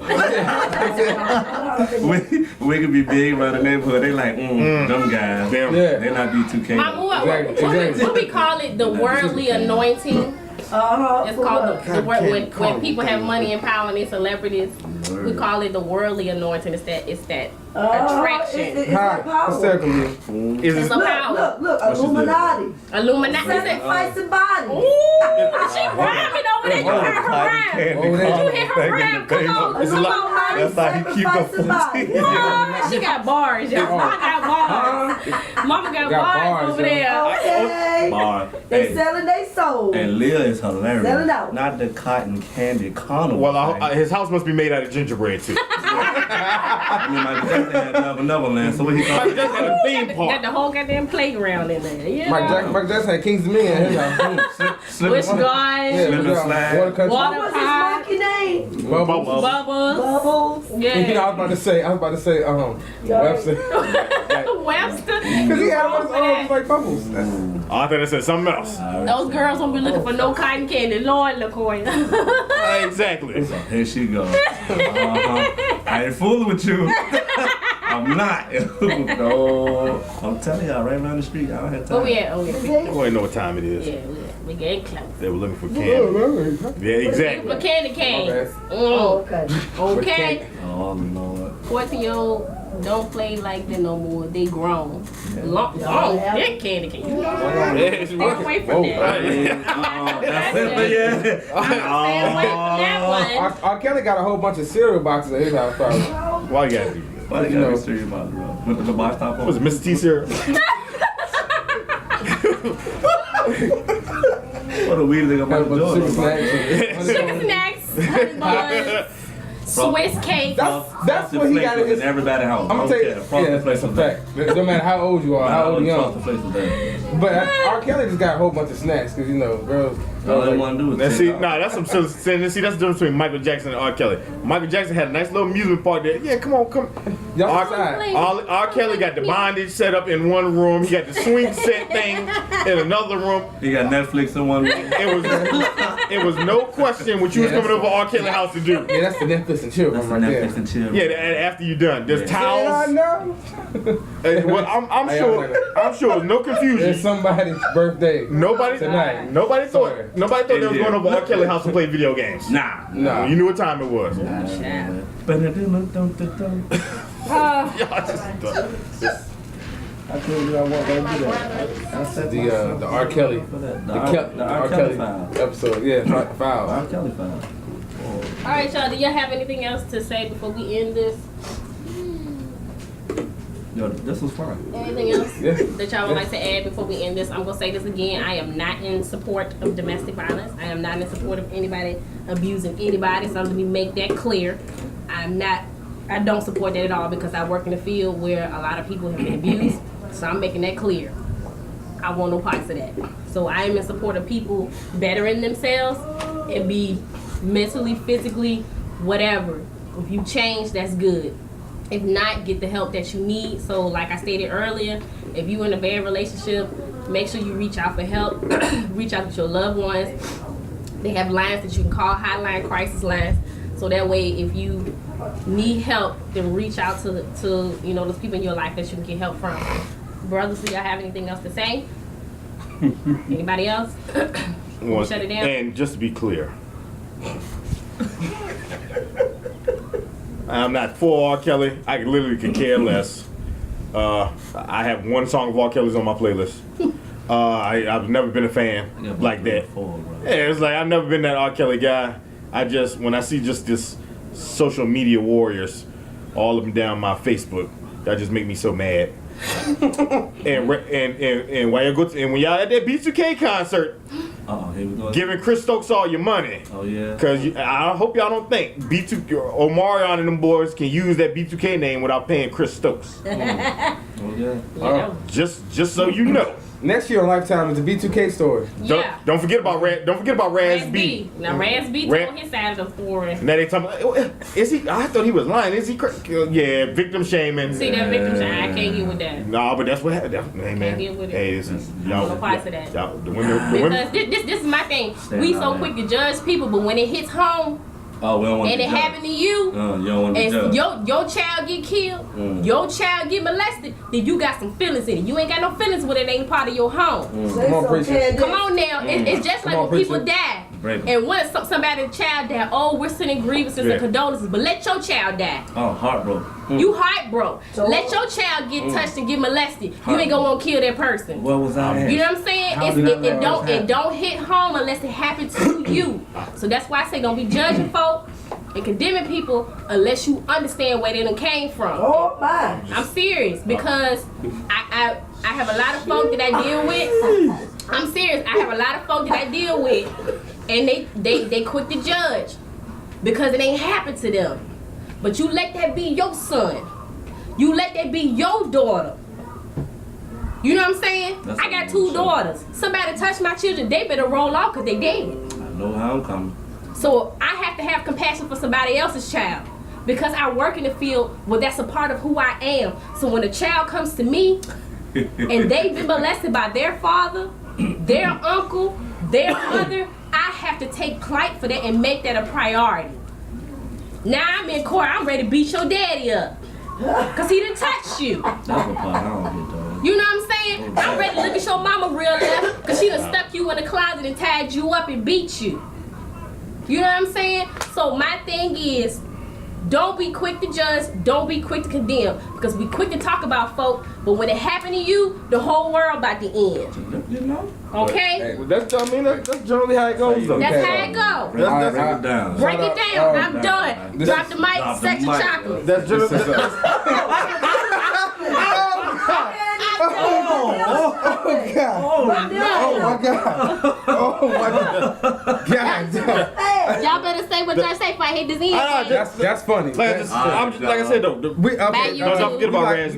Speaker 2: we could be big around the neighborhood. They like, them guys.
Speaker 4: Damn.
Speaker 3: Yeah.
Speaker 2: They not B2K.
Speaker 1: Mama, what we call it, the worldly anointing. It's called the word when people have money and power and they're celebrities. We call it the worldly anointing. It's that attraction.
Speaker 6: It's
Speaker 3: Hi.
Speaker 6: that power.
Speaker 3: Hysterically.
Speaker 1: It's a power.
Speaker 6: Look, Illuminati.
Speaker 1: Illuminati.
Speaker 6: Sacrificing body.
Speaker 1: Ooh, she rhyming over there. You heard her rhyme.
Speaker 3: Over there.
Speaker 1: You hit her rhyme. Come on,
Speaker 4: It's a
Speaker 1: come
Speaker 4: lot.
Speaker 1: on, man.
Speaker 2: That's how he keep up
Speaker 6: Sacrificing body.
Speaker 1: Oh, she got bars, y'all. I got bars. Mama got bars over there.
Speaker 6: Okay.
Speaker 2: Bar.
Speaker 6: They
Speaker 2: Hey,
Speaker 6: selling their soul.
Speaker 2: and Leah is hilarious.
Speaker 6: Sell it out.
Speaker 2: Not the cotton candy carnival.
Speaker 4: Well,
Speaker 2: thing.
Speaker 4: his house must be made out of gingerbread too.
Speaker 2: I mean, Michael Jackson had Neverland, so what he
Speaker 4: Michael
Speaker 2: called
Speaker 4: Jackson had a theme
Speaker 1: Got
Speaker 4: park.
Speaker 1: the whole goddamn playground in there. Yeah.
Speaker 3: Mike Jackson had King's Dominion in his house.
Speaker 1: Bush Gardens,
Speaker 3: Yeah,
Speaker 2: Slip and slide.
Speaker 3: Water country.
Speaker 1: water
Speaker 6: What's his
Speaker 1: park,
Speaker 6: monkey name?
Speaker 3: Bubbles.
Speaker 1: bubbles.
Speaker 6: Bubbles.
Speaker 3: You know, I
Speaker 1: Yeah.
Speaker 3: was about to say, Webster.
Speaker 1: Webster.
Speaker 3: Because he had one of his arms like bubbles.
Speaker 4: Oh, I thought it said something else.
Speaker 1: Those girls won't be looking for no cotton candy. Lord, LaCoya.
Speaker 4: Exactly.
Speaker 2: Here she goes. I ain't fooling with you. I'm not. No. I'm telling y'all, right around the street, y'all had time.
Speaker 1: Oh yeah, oh yeah.
Speaker 4: Go ahead and know what time it is.
Speaker 1: Yeah, we getting close.
Speaker 4: They were looking for candy. Yeah,
Speaker 1: For
Speaker 4: exactly.
Speaker 1: candy canes.
Speaker 3: Okay.
Speaker 6: Oh, okay.
Speaker 1: Okay.
Speaker 2: Oh, Lord.
Speaker 1: 14-year-old don't play like that no more. They grown. Long dick Candy Cane. Stay away from that.
Speaker 2: That's it, but yeah.
Speaker 1: Stay away from that one.
Speaker 3: R. Kelly got a whole bunch of cereal boxes at his house, probably.
Speaker 4: Why you gotta do that?
Speaker 2: Why they gotta be serious about it, bro? With the box top on?
Speaker 4: Was it Mr. T cereal?
Speaker 2: What a weird thing about the
Speaker 3: Sugar
Speaker 2: joint.
Speaker 3: snacks.
Speaker 1: Sugar snacks, honey buns, Swiss cake.
Speaker 3: That's what he got in his.
Speaker 2: Everybody house.
Speaker 3: I'm gonna tell you, yeah, that's a fact. No matter how old you are, how old you are. But R. Kelly just got a whole bunch of snacks because girls.
Speaker 2: All they want to do is
Speaker 4: That's some silly. See, that's the difference between Michael Jackson and R. Kelly. Michael Jackson had a nice little amusement park there. Yeah, come on.
Speaker 3: Y'all
Speaker 4: R. Kelly got the bondage set up in one room. He got the swing set thing in another room.
Speaker 2: He got Netflix in one room.
Speaker 4: It was no question what you was coming over R. Kelly house to do.
Speaker 3: Yeah, that's the Netflix and chill room right there.
Speaker 2: Netflix and chill.
Speaker 4: Yeah, after you done, there's towels.
Speaker 3: Yeah, I know.
Speaker 4: Well, I'm sure it was no confusion.
Speaker 3: It's somebody's birthday.
Speaker 4: Nobody
Speaker 3: tonight.
Speaker 4: Nobody thought they was going over R. Kelly house to play video games.
Speaker 2: Nah.
Speaker 4: You knew what time it was.
Speaker 3: I told you I want to do that. The R. Kelly. The R. Kelly episode. Yeah, file.
Speaker 2: R. Kelly file.
Speaker 1: All right, y'all. Do y'all have anything else to say before we end this?
Speaker 2: Yo, this was fun.
Speaker 1: Anything else that y'all would like to add before we end this? I'm gonna say this again. I am not in support of domestic violence. I am not in support of anybody abusing anybody. So let me make that clear. I don't support that at all because I work in a field where a lot of people have been abused. So I'm making that clear. I want no parts of that. So I am in support of people bettering themselves and be mentally, physically, whatever. If you change, that's good. If not, get the help that you need. So like I stated earlier, if you're in a bad relationship, make sure you reach out for help. Reach out to your loved ones. They have lines that you can call, hotline, crisis lines. So that way, if you need help, then reach out to those people in your life that you can get help from. Brothers, do y'all have anything else to say? Anybody else? Shut it down.
Speaker 4: And just to be clear, I'm not for R. Kelly. I literally could care less. I have one song of R. Kelly's on my playlist. I've never been a fan like that. Yeah, it's like I've never been that R. Kelly guy. When I see just this social media warriors, all of them down my Facebook, that just make me so mad. and when y'all at that B2K concert,
Speaker 2: here we go.
Speaker 4: giving Chris Stokes all your money.
Speaker 2: Oh yeah.
Speaker 4: Cause I hope y'all don't think Omarion and them boys can use that B2K name without paying Chris Stokes.
Speaker 2: Oh yeah.
Speaker 4: Just so you know.
Speaker 3: Next year on Lifetime is the B2K story.
Speaker 1: Yeah.
Speaker 4: Don't forget about Raz B.
Speaker 1: Now Raz B told his side of the story.
Speaker 4: Now they talking about, is he? I thought he was lying. Is he? Yeah, victim shaming.
Speaker 1: See that victim shame? I can't get with that.
Speaker 4: Nah, but that's what happened. Hey man.
Speaker 1: Can't get with it.
Speaker 4: Hey, this is y'all.
Speaker 1: No parts of that.
Speaker 4: Y'all, the women.
Speaker 1: Because this is my thing. We so quick to judge people, but when it hits home,
Speaker 2: Oh, we don't want
Speaker 1: and it happened to you,
Speaker 2: you don't want to
Speaker 1: and your child get killed, your child get molested, then you got some feelings in it. You ain't got no feelings when it ain't part of your home.
Speaker 3: Come on, preacher.
Speaker 1: Come on now, it's just like when people die. And when somebody's child died, we're sending grievances and condolences, but let your child die.
Speaker 2: Oh, heartbroken.
Speaker 1: You heartbroken. Let your child get touched and get molested. You ain't gonna want to kill that person.
Speaker 2: What was I?
Speaker 1: You know what I'm saying? It don't hit home unless it happened to you. So that's why I say don't be judging folk and condemning people unless you understand where they done came from.
Speaker 6: Oh my!
Speaker 1: I'm serious because I have a lot of folk that I deal with. I'm serious. I have a lot of folk that I deal with, and they quick to judge because it ain't happened to them. But you let that be your son. You let that be your daughter. You know what I'm saying? I got 2 daughters. Somebody touch my children, they better roll off because they dead.
Speaker 2: I know how I'm coming.
Speaker 1: So I have to have compassion for somebody else's child because I work in the field where that's a part of who I am. So when a child comes to me and they've been molested by their father, their uncle, their mother, I have to take plight for that and make that a priority. Now I'm in court, I'm ready to beat your daddy up because he didn't touch you.
Speaker 2: That's what part I don't get though.
Speaker 1: You know what I'm saying? I'm ready to look at your mama real left because she done stuck you in the closet and tied you up and beat you. You know what I'm saying? So my thing is, Don't be quick to judge. Don't be quick to condemn. Because we quick to talk about folk, but when it happen to you, the whole world about to end.
Speaker 2: You know?
Speaker 1: Okay?
Speaker 3: Hey,
Speaker 4: That's generally how it goes though.
Speaker 1: That's how it go.
Speaker 2: Break it down.
Speaker 1: Break it down. I'm done.
Speaker 3: This
Speaker 1: Drop
Speaker 3: is-
Speaker 1: the mic.
Speaker 2: drop the
Speaker 1: Sex your
Speaker 2: mic.
Speaker 1: chocolate.
Speaker 4: That's
Speaker 3: This
Speaker 4: generally.
Speaker 3: is,
Speaker 1: Y'all better say what y'all say if I hit this end.
Speaker 4: I know,
Speaker 3: that's funny.
Speaker 4: Like I said though,
Speaker 3: We, okay,
Speaker 1: Bye,
Speaker 4: don't forget about Rans.